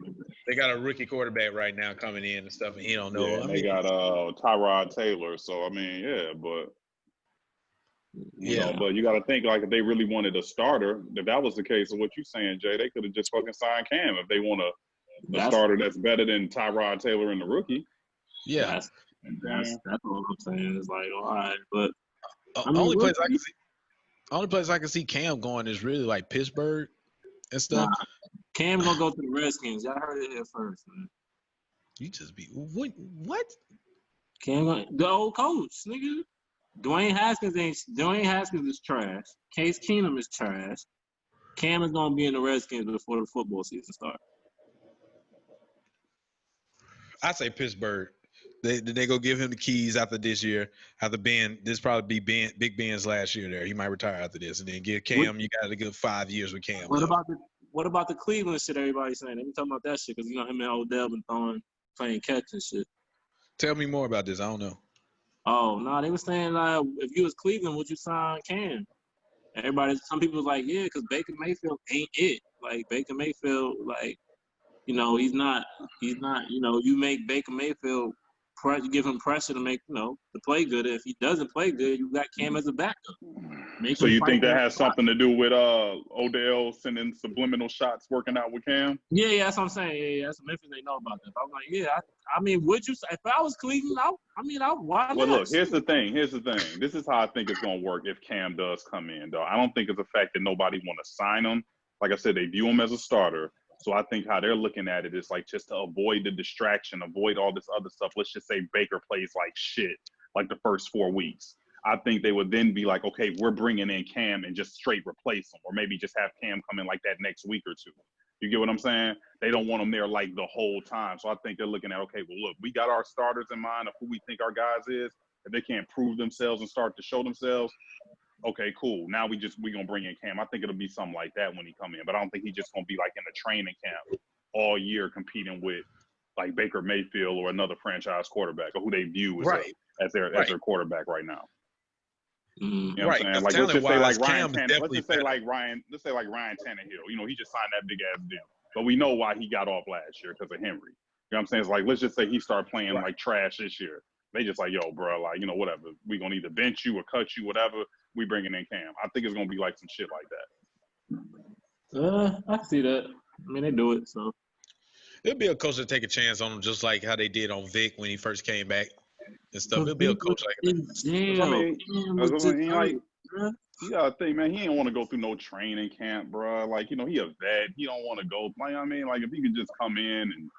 They got a rookie quarterback right now coming in and stuff, and he don't know.
Yeah, they got Tyrod Taylor. So, I mean, but you know, but you got to think, like, if they really wanted a starter, if that was the case of what you're saying, Jay, they could have just fucking signed Cam if they want a starter that's better than Tyrod Taylor and the rookie.
Yeah.
That's what I'm saying. It's like, all right, but
only place I can see Cam going is really like Pittsburgh and stuff.
Nah, Cam gonna go to the Redskins. Y'all heard it here first, man.
You just be what?
Cam, the old coach, nigga. Dwayne Haskins is trash. Case Keenum is trash. Cam is gonna be in the Redskins before the football season starts.
I say Pittsburgh. They go give him the keys after this year. After Ben, this probably be Big Ben's last year there. He might retire after this, and then give Cam. You got a good 5 years with Cam.
What about the Cleveland shit? Everybody's saying. They been talking about that shit because him and Odell been playing catch and shit.
Tell me more about this. I don't know.
Oh no, they were saying if you was Cleveland, would you sign Cam? Some people was like, yeah, because Baker Mayfield ain't it. Like Baker Mayfield, he's not. You make Baker Mayfield. You give him pressure to make, to play good. If he doesn't play good, you got Cam as a backup.
So you think that has something to do with Odell sending subliminal shots working out with Cam?
Yeah, that's what I'm saying. Yeah, that's what Memphis they know about that. But I'm like, yeah, I mean, would you? If I was Cleveland, why not?
Well, look, here's the thing. This is how I think it's gonna work if Cam does come in, though. I don't think it's the fact that nobody want to sign him. Like I said, they view him as a starter. So I think how they're looking at it is like just to avoid the distraction, avoid all this other stuff. Let's just say Baker plays like shit like the first 4 weeks. I think they would then be like, okay, we're bringing in Cam and just straight replace him, or maybe just have Cam come in like that next week or two. You get what I'm saying? They don't want him there like the whole time. So I think they're looking at, okay, well, look, we got our starters in mind of who we think our guys is. If they can't prove themselves and start to show themselves, okay, cool. Now we gonna bring in Cam. I think it'll be something like that when he come in, but I don't think he's just gonna be like in the training camp all year competing with like Baker Mayfield or another franchise quarterback or who they view as their quarterback right now. You know what I'm saying? Like let's just say like Ryan Tannehill. Let's say like Ryan Tannehill. You know, he just signed that big ass deal, but we know why he got off last year because of Henry. You know what I'm saying? It's like let's just say he started playing like trash this year. They just like, yo, bro, like, you know, whatever. We gonna either bench you or cut you, whatever. We bringing in Cam. I think it's gonna be like some shit like
that. I see that. I mean, they do it, so
it'll be a coach to take a chance on him, just like how they did on Vic when he first came back and stuff. It'll be a coach like that.
I mean, like, you gotta think, man, he ain't want to go through no training camp, bro. Like, you know, he a vet. He don't want to go. Like, I mean, like, if he could just come in and,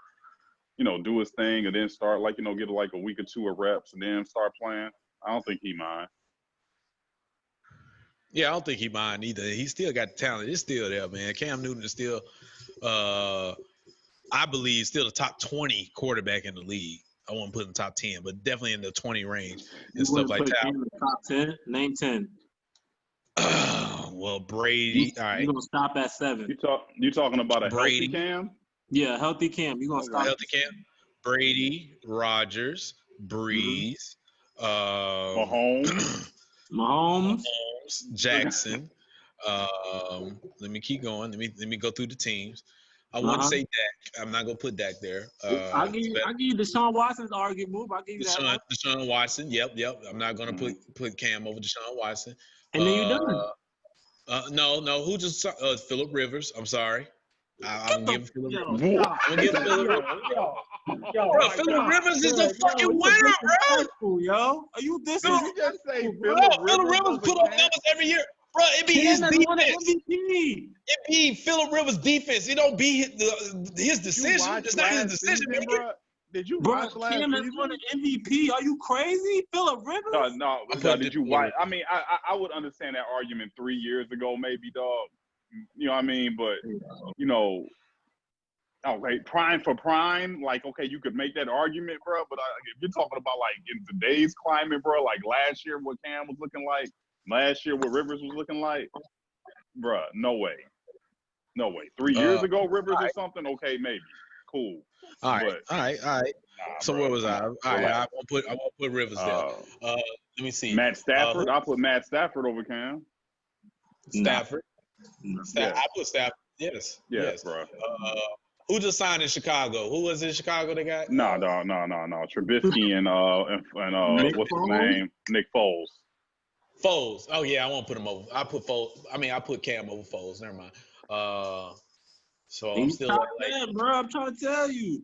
you know, do his thing and then start, like, you know, get like a week or two of reps and then start playing, I don't think he mind.
Yeah, I don't think he mind either. He still got talent. It's still there, man. Cam Newton is still, I believe, still the top 20 quarterback in the league. I won't put in the top 10, but definitely in the 20 range and stuff like that.
Top 10? Name 10.
Well, Brady. All right.
You're going to stop at 7.
You talking about a
Brady.
Healthy Cam?
Yeah, healthy Cam. You're going to stop.
Healthy Cam. Brady, Rodgers, Breeze,
Mahomes,
Jackson. Let me keep going. Let me go through the teams. I want to say Dak. I'm not gonna put Dak there.
I'll give you Deshaun Watson's arguable. I'll give you that.
Deshaun Watson. Yep. I'm not gonna put Cam over Deshaun Watson.
And then you done.
No. Who just Phillip Rivers? I'm sorry. I'm giving Phillip Rivers. Phillip Rivers is the fucking winner, bro.
Yo, are you this?
You just say
Phillip Rivers put up numbers every year. Bro, it be his defense. It be Phillip Rivers' defense. It don't be his decision. It's not his decision,
bro. Did you watch last season?
Cam has won an MVP. Are you crazy? Phillip Rivers?
No. Did you watch? I mean, I would understand that argument 3 years ago, maybe, dog. You know what I mean? But, you know, okay, prime for prime, like, okay, you could make that argument, bro. But if you're talking about, like, in today's climate, bro, like last year what Cam was looking like, last year what Rivers was looking like, bro, no way. 3 years ago, Rivers or something, okay, maybe. Cool.
All right.
Nah,
so
bro,
where was I? All right, I won't put Rivers there. Let me see.
Matt Stafford. I'll put Matt Stafford over Cam.
Stafford.
Yeah.
I put Stafford. Yes.
Bro.
Who just signed in Chicago? Who was in Chicago they got?
No. Trubisky and what's his name? Nick Foles.
Foles. Oh yeah, I won't put him over. I put Foles. I mean, I put Cam over Foles. Never mind. So I'm still
like, bro. I'm trying to tell you.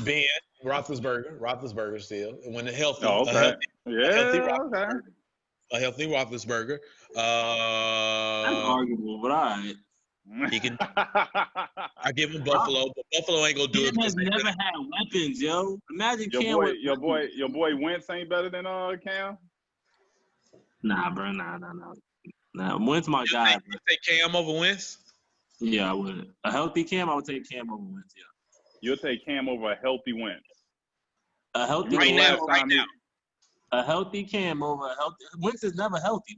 Ben Roethlisberger still when the healthy.
Oh, okay.
A healthy Roethlisberger.
That's arguable, but all right.
He can. I give him Buffalo, but Buffalo ain't gonna do it.
Cam has never had weapons, yo. Imagine
your boy Wentz ain't better than Cam.
Nah, bro. Nah. Wentz my guy.
You take Cam over Wentz?
Yeah, I would. A healthy Cam, I would take Cam over Wentz. Yeah.
You'll take Cam over a healthy Wentz.
A healthy
right now.
A healthy Cam over a healthy Wentz is never healthy.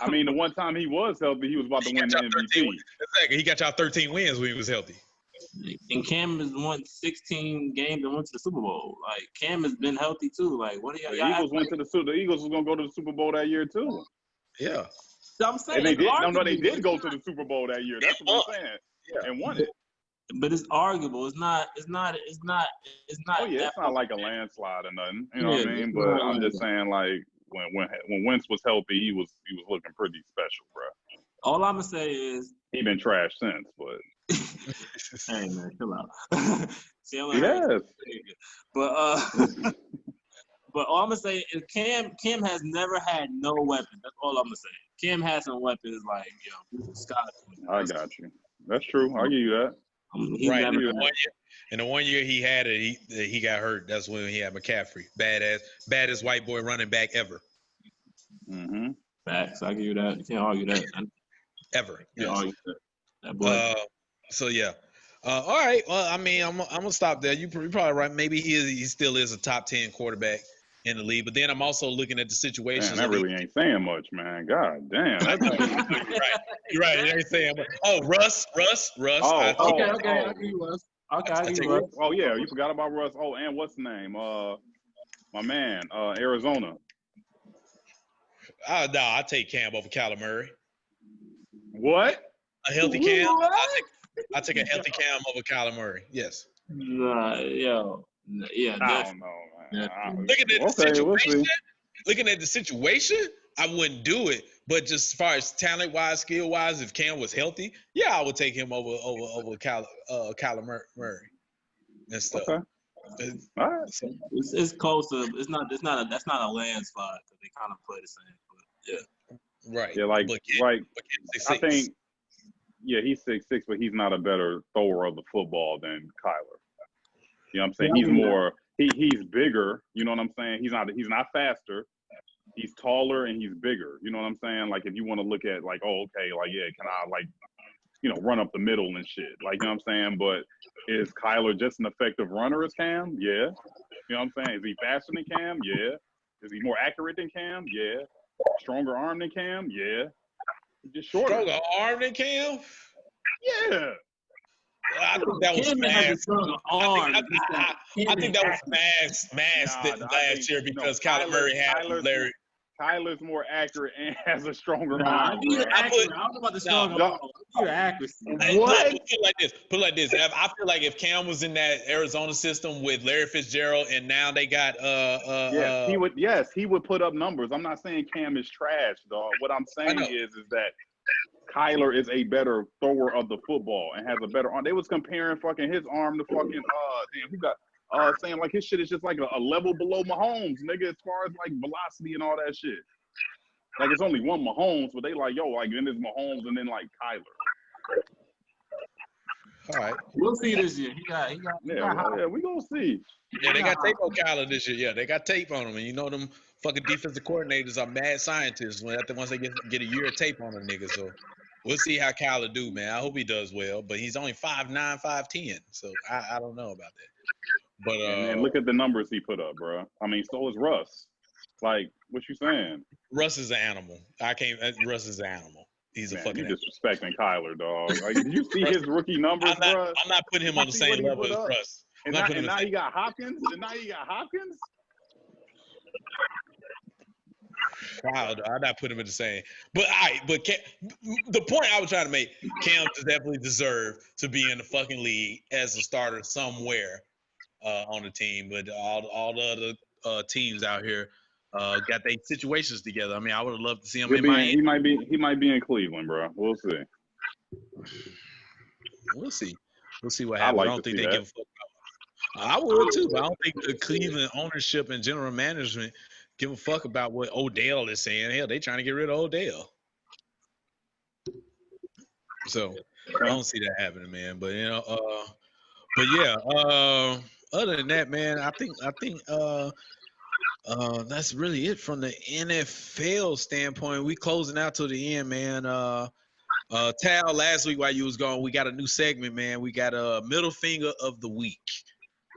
I mean, the one time he was healthy, he was about to win the MVP.
Exactly. He got y'all 13 wins when he was healthy.
And Cam has won 16 games and went to the Super Bowl. Like Cam has been healthy too. Like what are y'all?
The Eagles went to the Eagles was gonna go to the Super Bowl that year too.
Yeah.
So I'm saying
and they did. No, they did go to the Super Bowl that year. That's what I'm saying. Yeah. And won it.
But it's arguable. It's not.
Oh yeah, it's not like a landslide or nothing. You know what I mean? But I'm just saying, like when Wentz was healthy, he was looking pretty special, bro.
All I'm gonna say is
he been trash since, but
hey man, chill out.
Yes.
But but all I'm gonna say is Cam has never had no weapons. That's all I'm gonna say. Cam has some weapons like Scott.
I got you. That's true. I'll give you that.
He's
Right.
never
In the 1 year he had it, he got hurt. That's when he had McCaffrey. Baddest white boy running back ever.
Mm-hmm.
facts. I give you that. You can't argue that.
Ever.
You
Yes.
argue that boy.
So yeah. All right. Well, I mean, I'm gonna stop there. You're probably right. Maybe he still is a top 10 quarterback in the league. But then I'm also looking at the situations.
Man, that really ain't saying much, man. God damn.
I know, you're right. You're right. It ain't saying. Oh, Russ.
Okay. I'll give you Russ. Okay, I'll give you Russ.
Oh yeah, you forgot about Russ. Oh, and what's the name? My man, Arizona.
No, I take Cam over Kyler Murray.
What?
A healthy Cam. I take a healthy Cam over Kyler Murray. Yes.
Nah, yo. Yeah,
I don't know, man.
Looking at the situation, I wouldn't do it. But just as far as talent wise, skill wise, if Cam was healthy, yeah, I would take him over Kyler Murray and stuff.
Okay. All right.
So,
it's close to. That's not a landslide because they kind of play the same. But yeah.
right.
Yeah, I think. Yeah, he's 6'6", but he's not a better thrower of the football than Kyler. You know what I'm saying? He's more. He's bigger. You know what I'm saying? He's not faster. He's taller and he's bigger. You know what I'm saying? Like if you want to look at like, oh, okay, like yeah, can I run up the middle and shit? Like you know what I'm saying? But is Kyler just an effective runner as Cam? Yeah. You know what I'm saying? Is he faster than Cam? Yeah. Is he more accurate than Cam? Yeah. Stronger arm than Cam? Yeah. He's just shorter.
Stronger arm than Cam?
Yeah.
I think that was masked. I think that was masked last year because Kyler Murray had Larry.
Kyler's more accurate and has a stronger arm.
I don't know about the stronger arm. Your accuracy.
What? Put it like this. I feel like if Cam was in that Arizona system with Larry Fitzgerald and now they got
he would put up numbers. I'm not saying Cam is trash, dog. What I'm saying is that Kyler is a better thrower of the football and has a better arm. They was comparing fucking his arm to fucking who got saying like his shit is just like a level below Mahomes, nigga, as far as like velocity and all that shit. Like it's only one Mahomes, but they like, yo, like then there's Mahomes and then like Kyler.
All right.
We'll see this year.
We gonna see.
Yeah, they got tape on Kyler this year. Yeah, they got tape on him. And you know them fucking defensive coordinators are mad scientists once they get a year of tape on a nigga. So we'll see how Kyler do, man. I hope he does well. But he's only 5'9", 5'10". So I don't know about that. But
and look at the numbers he put up, bro. I mean, so is Russ. Like, what you saying?
Russ is an animal. Russ is an animal. He's a fucking.
You disrespecting Kyler, dog. Like, did you see his rookie numbers, bro?
I'm not putting him on the same level as Russ.
And now he got Hopkins.
Wow, I'm not putting him in the same. But the point I was trying to make, Cam does definitely deserve to be in the fucking league as a starter somewhere on the team. But all the other teams out here got their situations together. I mean, I would have loved to see him in Miami.
He might be in Cleveland, bro. We'll see.
We'll see what happens. I don't think they give a fuck. I would too, but I don't think the Cleveland ownership and general management give a fuck about what Odell is saying. Hell, they trying to get rid of Odell. So I don't see that happening, man. But other than that, man, I think that's really it from the NFL standpoint. We closing out to the end, man. Tal, last week while you was gone, we got a new segment, man. We got a middle finger of the week.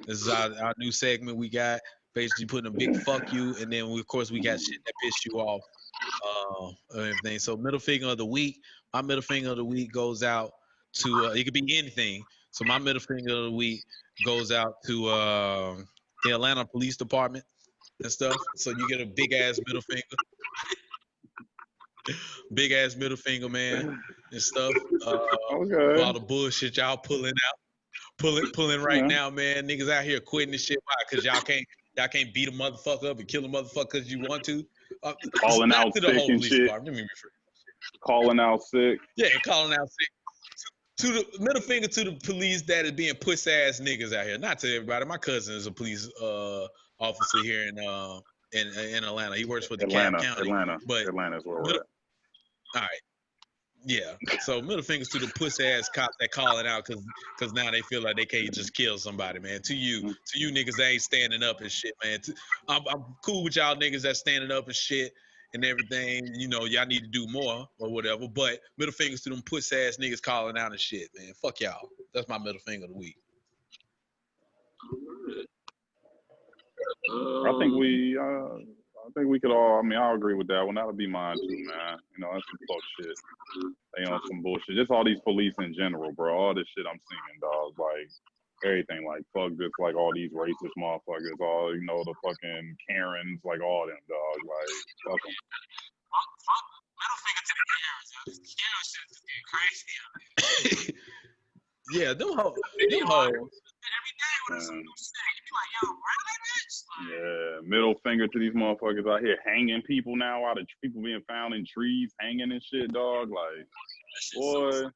This is our new segment. We got basically putting a big fuck you, and then of course we got shit that pissed you off, everything. So middle finger of the week. My middle finger of the week goes out to it could be anything. So my middle finger of the week goes out to the Atlanta Police Department and stuff. So you get a big ass middle finger. Big ass middle finger, man, and stuff.
Okay.
All the bullshit y'all pulling right now, man. Niggas out here quitting this shit. Why? Because y'all can't beat a motherfucker up and kill a motherfucker because you want to.
Calling out sick and shit. Calling out sick.
Yeah, calling out sick. To the middle finger to the police that is being puss ass niggas out here. Not to everybody. My cousin is a police officer here in Atlanta. He works for the Kaep County.
Atlanta is where we're at.
All right. Yeah. So middle fingers to the pussy ass cops that call it out because now they feel like they can't just kill somebody, man. To you niggas that ain't standing up and shit, man. I'm cool with y'all niggas that standing up and shit and everything. You know, y'all need to do more or whatever. But middle fingers to them pussy ass niggas calling out and shit, man. Fuck y'all. That's my middle finger of the week.
I think we could all. I mean, I'll agree with that one. That'll be mine too, man. You know, that's some fuck shit. They on some bullshit. Just all these police in general, bro. All this shit I'm seeing, dog. Like everything, like fuck this, like all these racist motherfuckers, all you know, the fucking Karens, like all them, dog. Like fuck them.
Fuck middle finger to the Karens. This Karen shit is getting crazy.
Yeah, them hoes.
Every day with some new shit. You be like, yo, really, bitch?
Yeah, middle finger to these motherfuckers out here hanging people now, out of people being found in trees, hanging and shit, dog. Like, boy,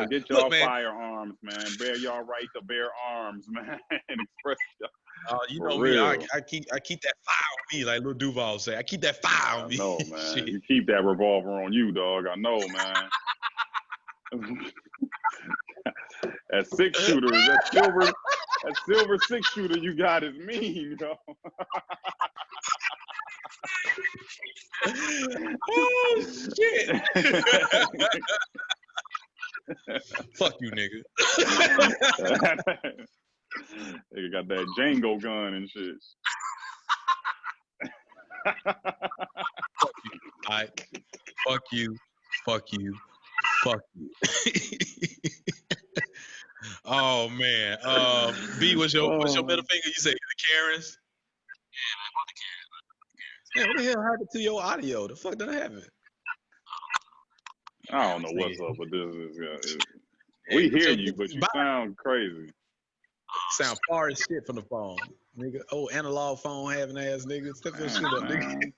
get y'all firearms, man. Bear y'all right to bear arms, man, and express y'all.
You know me, I keep that fire on me, like Lil Duval say. I keep that fire on me.
No, man. You keep that revolver on you, dog. I know, man. That 6-shooter, that silver 6-shooter you got is mean, yo.
Oh shit! Fuck you, nigga.
Nigga got that Django gun and shit.
Fuck you. Fuck you. Fuck you. Oh man. B, what's your middle finger? You say the Karens? Yeah, man, what the hell happened to your audio? The fuck did that happen?
I don't know what's up with this. We hear you, but you sound crazy.
Sound far as shit from the phone. Nigga, analog phone having ass nigga. Step your shit up, nigga.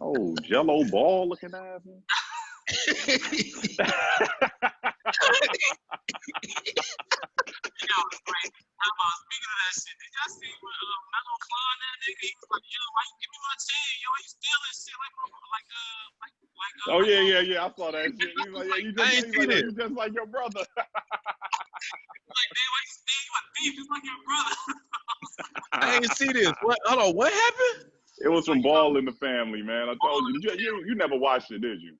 Oh, jello ball looking ass.
Speaking of that shit, did y'all see what Melo clawing that nigga? He was like, yo, why you give me my chain? Yo, you stealing shit
oh yeah, I saw that shit. He's like, yeah, you just like your brother.
Like, man, why you steal? You a thief, just like your brother.
I ain't see this. What? Hold on, what happened?
It was some Ball in the Family, man. I told you. You never watched it, did you?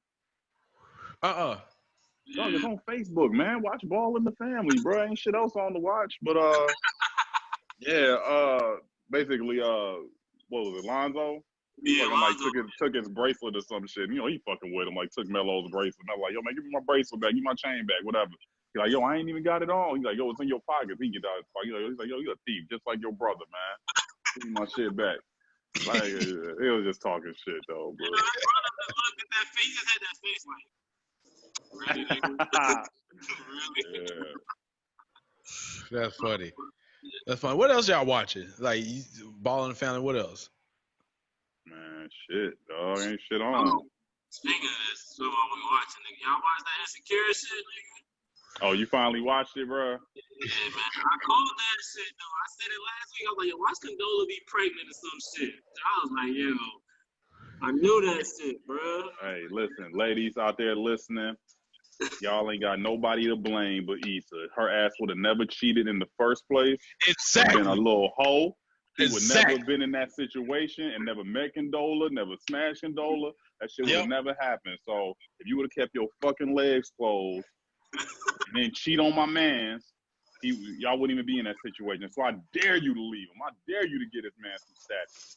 No,
it's on Facebook, man. Watch Ball in the Family, bro. Ain't shit else on to watch. But basically, what was it, Lonzo?
Yeah,
Lonzo. Like took his bracelet or some shit. You know, he fucking with him. Like took Melo's bracelet. And I'm like, yo, man, give me my bracelet back. Give me my chain back, whatever. He's like, yo, I ain't even got it on. He's like, yo, it's in your pocket. He get out his pocket. He's like, yo, you a thief, just like your brother, man. Give me my shit back. Like, it was just talking shit though, bro.
My brother looked at that face. He just had that face like. Really,
yeah. That's funny. That's funny. What else y'all watching? Like Ball in the Family. What else?
Man, shit, dog. Ain't shit on.
Speaking of this, so what we watching, nigga. Y'all watch that Insecure shit, nigga?
Oh, you finally watched it, bro?
Yeah, man. I called that shit though. I said it last week. I was like, yo, watch Condola be pregnant or some shit. I was like, yo, I knew that shit, bro.
Hey, listen, ladies out there listening. Y'all ain't got nobody to blame but Issa. Her ass would have never cheated in the first place.
Exactly.
Been a little hoe. He would never
Exactly.
have been in that situation and never met Condola, never smashed Condola. That shit would have never happened. So if you would have kept your fucking legs closed and then cheat on my mans, y'all wouldn't even be in that situation. So I dare you to leave him. I dare you to get his man some stats.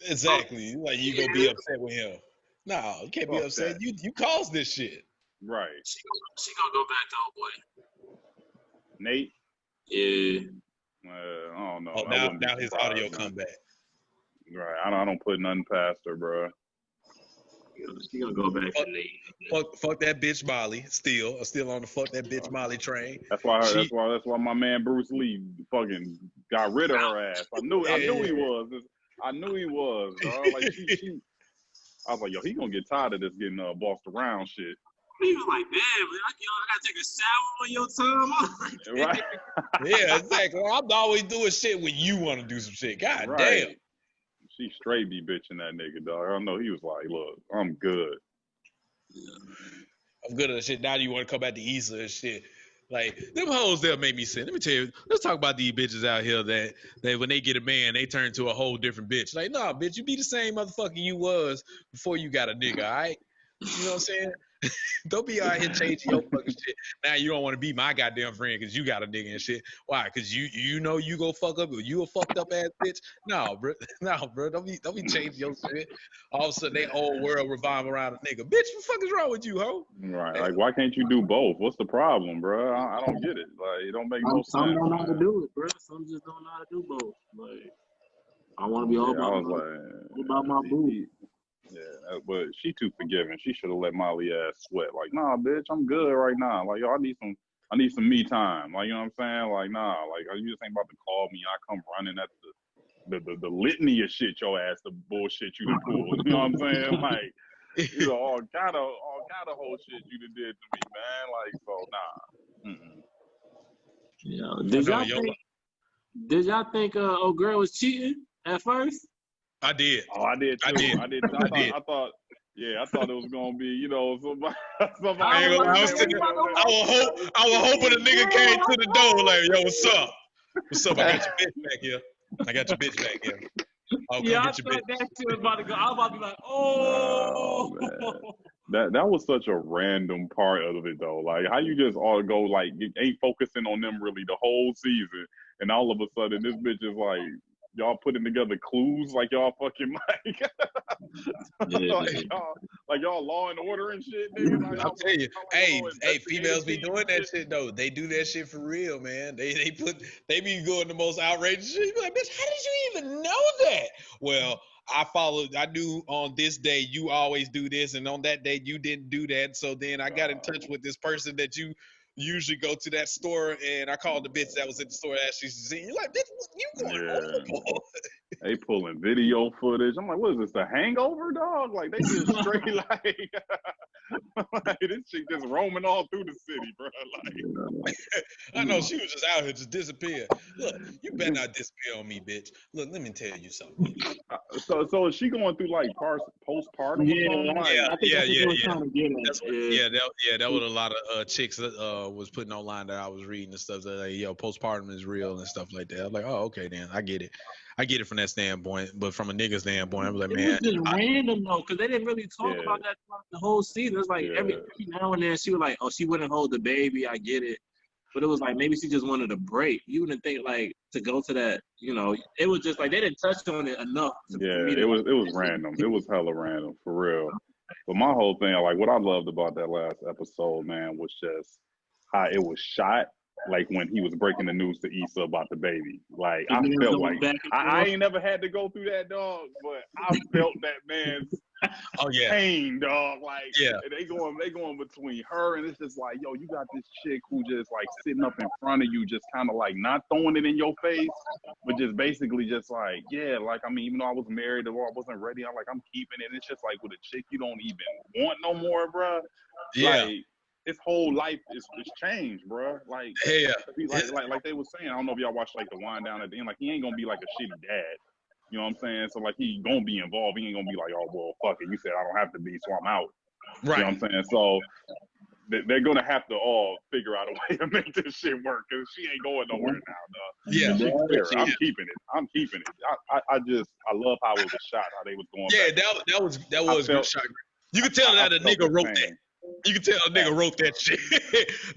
Exactly. Like you gonna be upset with him. No, you can't be upset. You caused this shit.
Right.
She gonna go back to old boy.
Nate?
Yeah.
I don't know.
Oh, now his audio come back.
Right. I don't put nothing past her, bro.
She gonna go back to Nate.
Fuck that bitch Molly. Still on the fuck that bitch Molly train.
That's why my man Bruce Lee fucking got rid of her ass. I knew he was. I knew he was, dog. Like she I was like, yo, he gonna get tired of this getting bossed around shit.
He was like, damn, I gotta take a shower on your time.
Right.
Yeah, exactly. I'm always doing shit when you want to do some shit. God damn.
She straight be bitching that nigga, dog. I know he was like, look, I'm good.
I'm good at that shit. Now you want to come back to Issa and shit. Like, them hoes there make me sick. Let me tell you, let's talk about these bitches out here that when they get a man, they turn to a whole different bitch. Like, nah, bitch, you be the same motherfucker you was before you got a nigga, all right? You know what I'm saying? Don't be out here changing your fucking shit. Now you don't want to be my goddamn friend because you got a nigga and shit. Why? Because you know you go fuck up. You a fucked up ass bitch. No, bro. No, bro. Don't be changing your shit. All of a sudden, they whole world revolve around a nigga. Bitch, what the fuck is wrong with you, ho?
Right. Like, why can't you do both? What's the problem, bro? I don't get it. Like, it don't make no sense.
Some don't know how to do it, bro. Some just don't know how to do both. Like, I want to be all about my boo.
Yeah, but she too forgiving. She should have let Molly ass sweat. Like, nah, bitch, I'm good right now. Like, yo, I need some me time. Like, you know what I'm saying? Like, nah, like you just ain't about to call me. I come running at the litany of shit your ass, the bullshit you done pulled. You know what I'm saying? Like, you know, all kind of whole shit you done did to me, man. Like, so nah.
Yeah. Did y'all think old girl was cheating at first?
I did.
Oh, I did too. I thought it was gonna be, you know, somebody.
I was hoping a nigga came to the door like, yo, what's up? What's up? I got your bitch back here. Oh,
yeah, I thought that shit was about to go. I was about to be like, oh
man. That was such a random part of it though. Like, how you just all go like, you ain't focusing on them really the whole season, and all of a sudden this bitch is like, y'all putting together clues like y'all fucking like y'all Law and Order and shit, nigga. Like,
I'll tell you, hey, females be doing that shit though. They do that shit for real, man. They be doing the most outrageous shit. You be like, bitch, how did you even know that? Well, I knew on this day you always do this, and on that day you didn't do that. So then I got in touch with this person that you usually go to that store, and I called the bitch that was at the store as she's seen. You're like, bitch, you going overboard.
They pulling video footage. I'm like, what is this, The Hangover, dog? Like, they just straight like this shit just roaming all through the city, bro. Like,
I know she was just out here, just disappeared. Look, you better not disappear on me, bitch. Look, let me tell you something.
So is she going through like postpartum?
That was a lot of chicks was putting online that I was reading and stuff. That like, yo, postpartum is real and stuff like that. I'm like, oh, okay, then I get it from that standpoint, but from a nigga standpoint, I'm like, man,
it was just random though, because they didn't really talk about that throughout the whole season. It's like every now and then she was like, oh, she wouldn't hold the baby. I get it, but it was like maybe she just wanted a break. You wouldn't think like to go to that, you know. It was just like they didn't touch on it enough.
It was random. It was hella random for real. But my whole thing, like what I loved about that last episode, man, was just how it was shot. Like when he was breaking the news to Issa about the baby. Like I felt like I ain't never had to go through that, dog, but I felt that man's pain, dog. Like they going between her, and it's just like, yo, you got this chick who just like sitting up in front of you, just kind of like not throwing it in your face, but just basically just like, like, I mean, even though I was married or I wasn't ready, I'm keeping it. It's just like with a chick you don't even want no more, bro. Like, his whole life is changed, bro. Like, like they were saying, I don't know if y'all watched like the wind down at the end. Like, he ain't gonna be like a shitty dad. You know what I'm saying? So like, he gonna be involved. He ain't gonna be like, oh well, fuck it. You said I don't have to be, so I'm out. Right. You know what I'm saying? So they're gonna have to all figure out a way to make this shit work, because she ain't going nowhere now, dog. Yeah, I'm keeping it. I love how it was shot, how they was going.
Yeah, that was good shot. You can tell that a nigga wrote that. You can tell a nigga wrote that shit.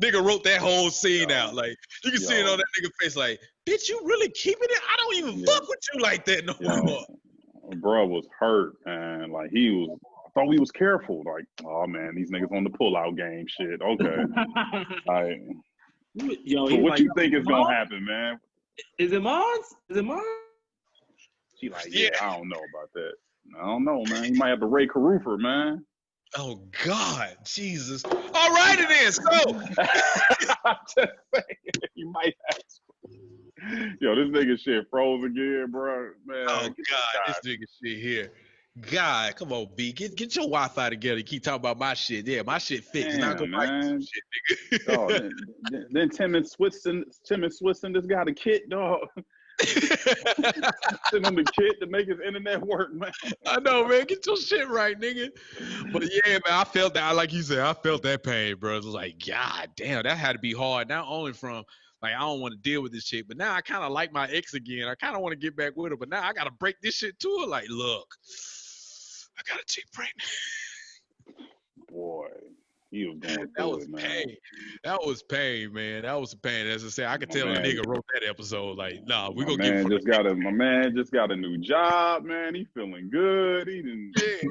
Nigga wrote that whole scene out. Like, you can see it on that nigga face like, bitch, you really keeping it? I don't even fuck with you like that no more.
Bro was hurt, and like I thought he was careful. Like, oh man, these niggas on the pull-out game shit. Okay. So what you think is gonna happen, man?
Is it Mons?
She like, I don't know about that. I don't know, man. You might have to Ray Carufer, man.
Oh God, Jesus! All righty then. So,
I'm just saying, you might have to. Yo, this nigga shit froze again, bro. Man,
oh God, this nigga shit here. God, come on, B, get your Wi-Fi together. You keep talking about my shit. Yeah, my shit fixed. Now go back to some shit, nigga.
Then Tim and Swisson just got a kit, dog. Sitting on the kid to make his internet work, man.
I know, man. Get your shit right, nigga. But yeah, man, I felt that. Like you said, I felt that pain, bro. It was like, God damn, that had to be hard. Not only from like I don't want to deal with this shit, but now I kind of like my ex again. I kind of want to get back with her, but now I gotta break this shit to her. Like, look, I got a chick pregnant.
Boy, he was going
That
through
was
it, man.
pain. That was pain, man. That was pain. As I said, I could tell the nigga wrote that episode. Like, nah, we gonna get.
My man just got a new job, man. He feeling good. He didn't.
Yeah.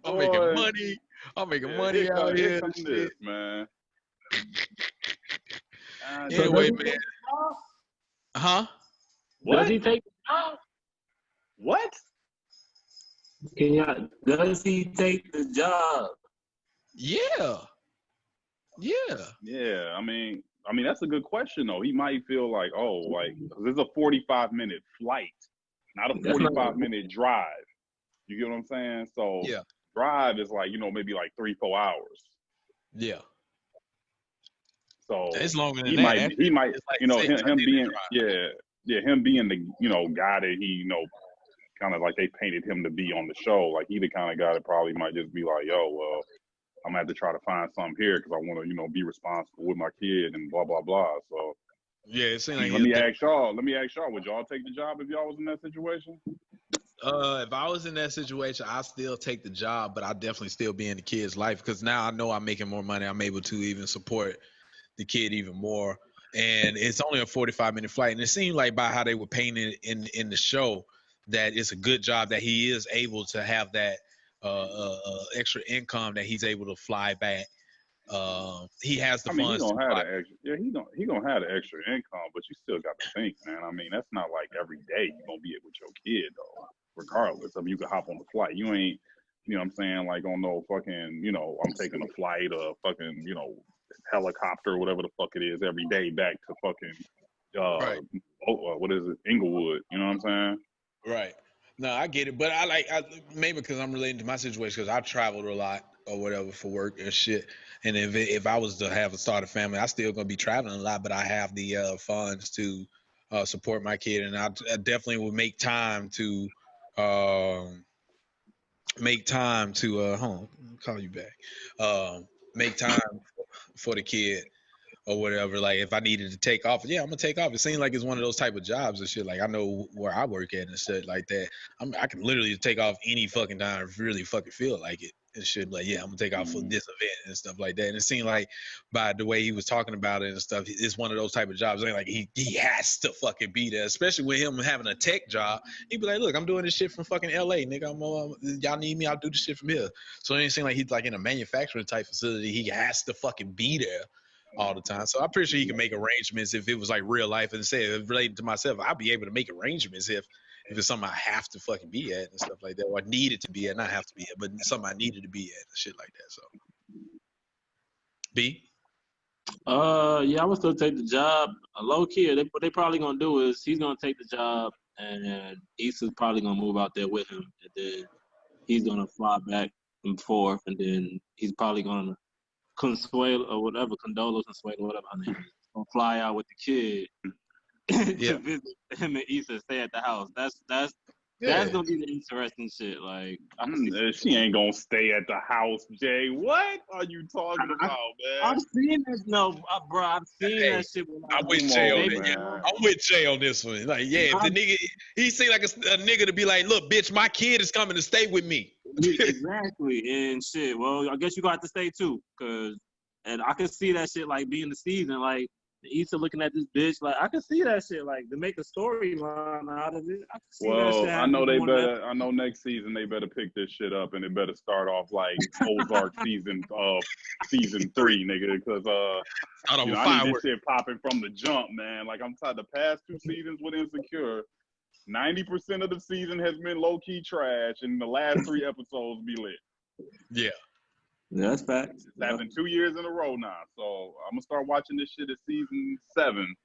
I'm making money. I'm making money out here.
This, man.
Anyway, man. Huh?
What?
Does he take the job?
What?
Does he take the job?
Yeah.
Yeah. I mean, that's a good question though. He might feel like, oh, like this is a 45-minute flight, not a 45-minute drive. You get what I'm saying? So
yeah,
drive is like, maybe like 3-4 hours.
Yeah.
So
it's longer than
he
that.
might,
like
him being, him being the, guy that he, kind of like they painted him to be on the show. Like he the kind of guy that probably might just be like, yo, well, I'm gonna have to try to find something here because I want to, be responsible with my kid and blah blah blah. So
yeah, it seems like
let me ask y'all, would y'all take the job if y'all was in that situation?
If I was in that situation, I still take the job, but I definitely still be in the kid's life because now I know I'm making more money. I'm able to even support the kid even more, and it's only a 45-minute flight. And it seemed like by how they were painting it in the show that it's a good job that he is able to have that extra income that he's able to fly back. He has the funds.
He gonna have the extra. Yeah, he gonna have the extra income, but you still got to think, man. I mean, that's not like every day you gonna be with your kid though. Regardless, I mean, you can hop on the flight. You ain't, what I'm saying, like on no fucking, I'm taking a flight or fucking, helicopter or whatever the fuck it is every day back to fucking,
right.
What is it, Inglewood? You know what I'm saying?
Right. No, I get it, but I maybe because I'm relating to my situation because I traveled a lot or whatever for work and shit. And if I was to start a family, I still gonna be traveling a lot, but I have the funds to support my kid, and I definitely would make time to hold on, I'll call you back. Make time for the kid. Or whatever, like if I needed to take off, yeah, I'm gonna take off. It seems like it's one of those type of jobs and shit. Like I know where I work at and shit like that. I can literally take off any fucking time if really fucking feel like it and shit. Like yeah, I'm gonna take off for this event and stuff like that. And it seemed like by the way he was talking about it and stuff, it's one of those type of jobs. Like he has to fucking be there, especially with him having a tech job. He'd be like, look, I'm doing this shit from fucking LA, nigga. Y'all need me, I'll do this shit from here. So it ain't seem like he's like in a manufacturing type facility. He has to fucking be there all the time. So I'm pretty sure he can make arrangements if it was like real life. And say related to myself, I'll be able to make arrangements if it's something I have to fucking be at and stuff like that, or I needed to be at, not have to be at, but something I needed to be at and shit like that. So B?
Yeah, I would still take the job. Low key, what they probably gonna do is he's gonna take the job and Issa's probably gonna move out there with him, and then he's gonna fly back and forth, and then he's probably gonna Consuelo or whatever, Consuelo, whatever her name is, gonna fly out with the kid to visit him and Issa, stay at the house. That's gonna be the interesting shit. Like
she ain't gonna stay at the house, Jay. What are you talking about, man?
I've seen this. No, bro, I've seen that shit.
I'm with Jay on this. I'm with Jay on this one. Like, yeah, if the nigga, he seemed like a nigga to be like, look, bitch, my kid is coming to stay with me.
Exactly, and shit. Well, I guess you got to stay too, and I can see that shit like being the season, like Issa looking at this bitch, like I can see that shit, like to make a storyline out of it. I can see that shit.
I know they better. I know next season they better pick this shit up, and it better start off like Ozark season 3, nigga, because I need this shit popping from the jump, man. Like I'm tired. The past 2 seasons with Insecure, 90% of the season has been low key trash, and the last 3 episodes be lit.
Yeah.
Yeah, that's facts.
It's happened 2 years in a row now, so I'm gonna start watching this shit at season 7.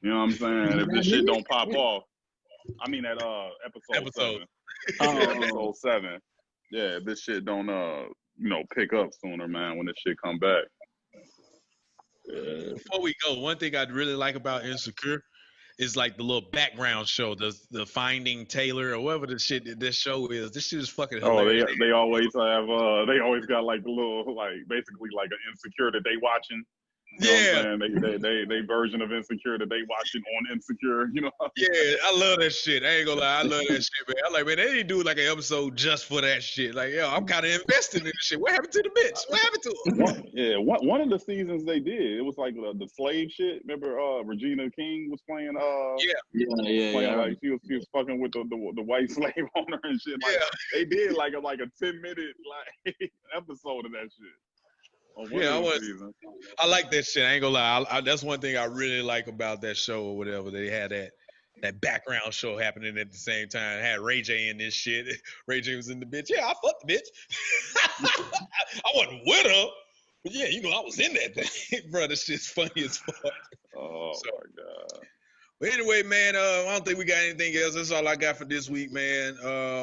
You know what I'm saying? If this shit don't pop off, I mean at episode 7. Episode 7. Yeah, if this shit don't pick up sooner, man. When this shit come back.
Before we go, one thing I'd really like about Insecure is like the little background show, the Finding Taylor or whatever the shit that this show is. This shit is fucking hilarious.
They always have they always got like the little like basically like an Insecure that they watching. You know what I'm saying? They version of Insecure that they watching on Insecure, you know?
Yeah, I love that shit. I ain't gonna lie, I love that shit, man. I'm like, man, they didn't do like an episode just for that shit. Like, yo, I'm kind of invested in this shit. What happened to the bitch? What happened to her?
One of the seasons they did, it was like the slave shit. Remember, Regina King was playing.
Yeah.
Like she was fucking with the white slave owner and shit. Like, they did like a 10-minute like episode of that shit.
I like that shit. I ain't gonna lie. That's one thing I really like about that show or whatever. They had that background show happening at the same time. It had Ray J in this shit. Ray J was in the bitch. Yeah, I fucked the bitch. I wasn't with her, but yeah, I was in that thing. Bro, this shit's funny as fuck.
Oh my god.
But anyway, man, I don't think we got anything else. That's all I got for this week, man.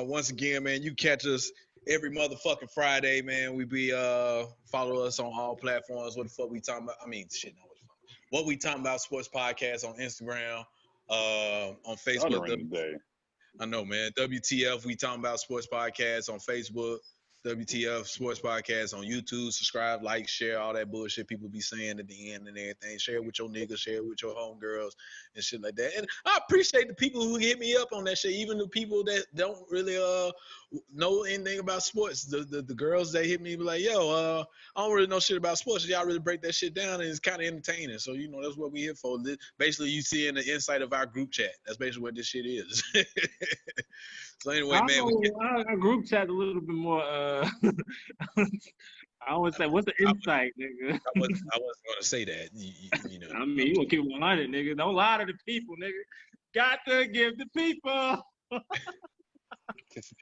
Once again, man, you catch us every motherfucking Friday, man. We be follow us on all platforms. What the fuck we talking about? I mean, shit, no, what we talking about? Sports podcast on Instagram, on Facebook. I know, man. WTF, we talking about sports podcast on Facebook. WTF Sports Podcast on YouTube. Subscribe, like, share, all that bullshit people be saying at the end and everything. Share it with your niggas, share it with your homegirls and shit like that. And I appreciate the people who hit me up on that shit, even the people that don't really know anything about sports. The girls that hit me be like, yo, I don't really know shit about sports. Y'all really break that shit down and it's kind of entertaining. So, that's what we here for. Basically, you see in the inside of our group chat. That's basically what this shit is. So anyway,
our group chat a little bit more. I would say, what's the insight, nigga?
I wasn't gonna say that.
I mean, you gonna keep 100, nigga. Don't lie to the people, nigga. Got to give the people.
This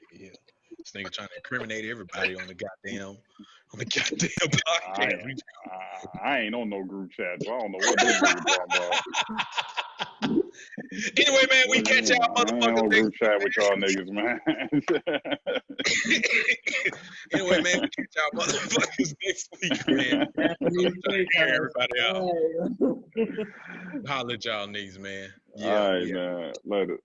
nigga trying to incriminate everybody on the goddamn podcast.
I ain't on no group chat, so I don't know what this group talking about.
Anyway, man, we catch y'all motherfuckers.
I ain't on group chat with y'all niggas, man.
Anyway, man, we catch y'all motherfuckers next week, man. Everybody out. Holla at y'all niggas, man.
Yeah, all right, man. Later.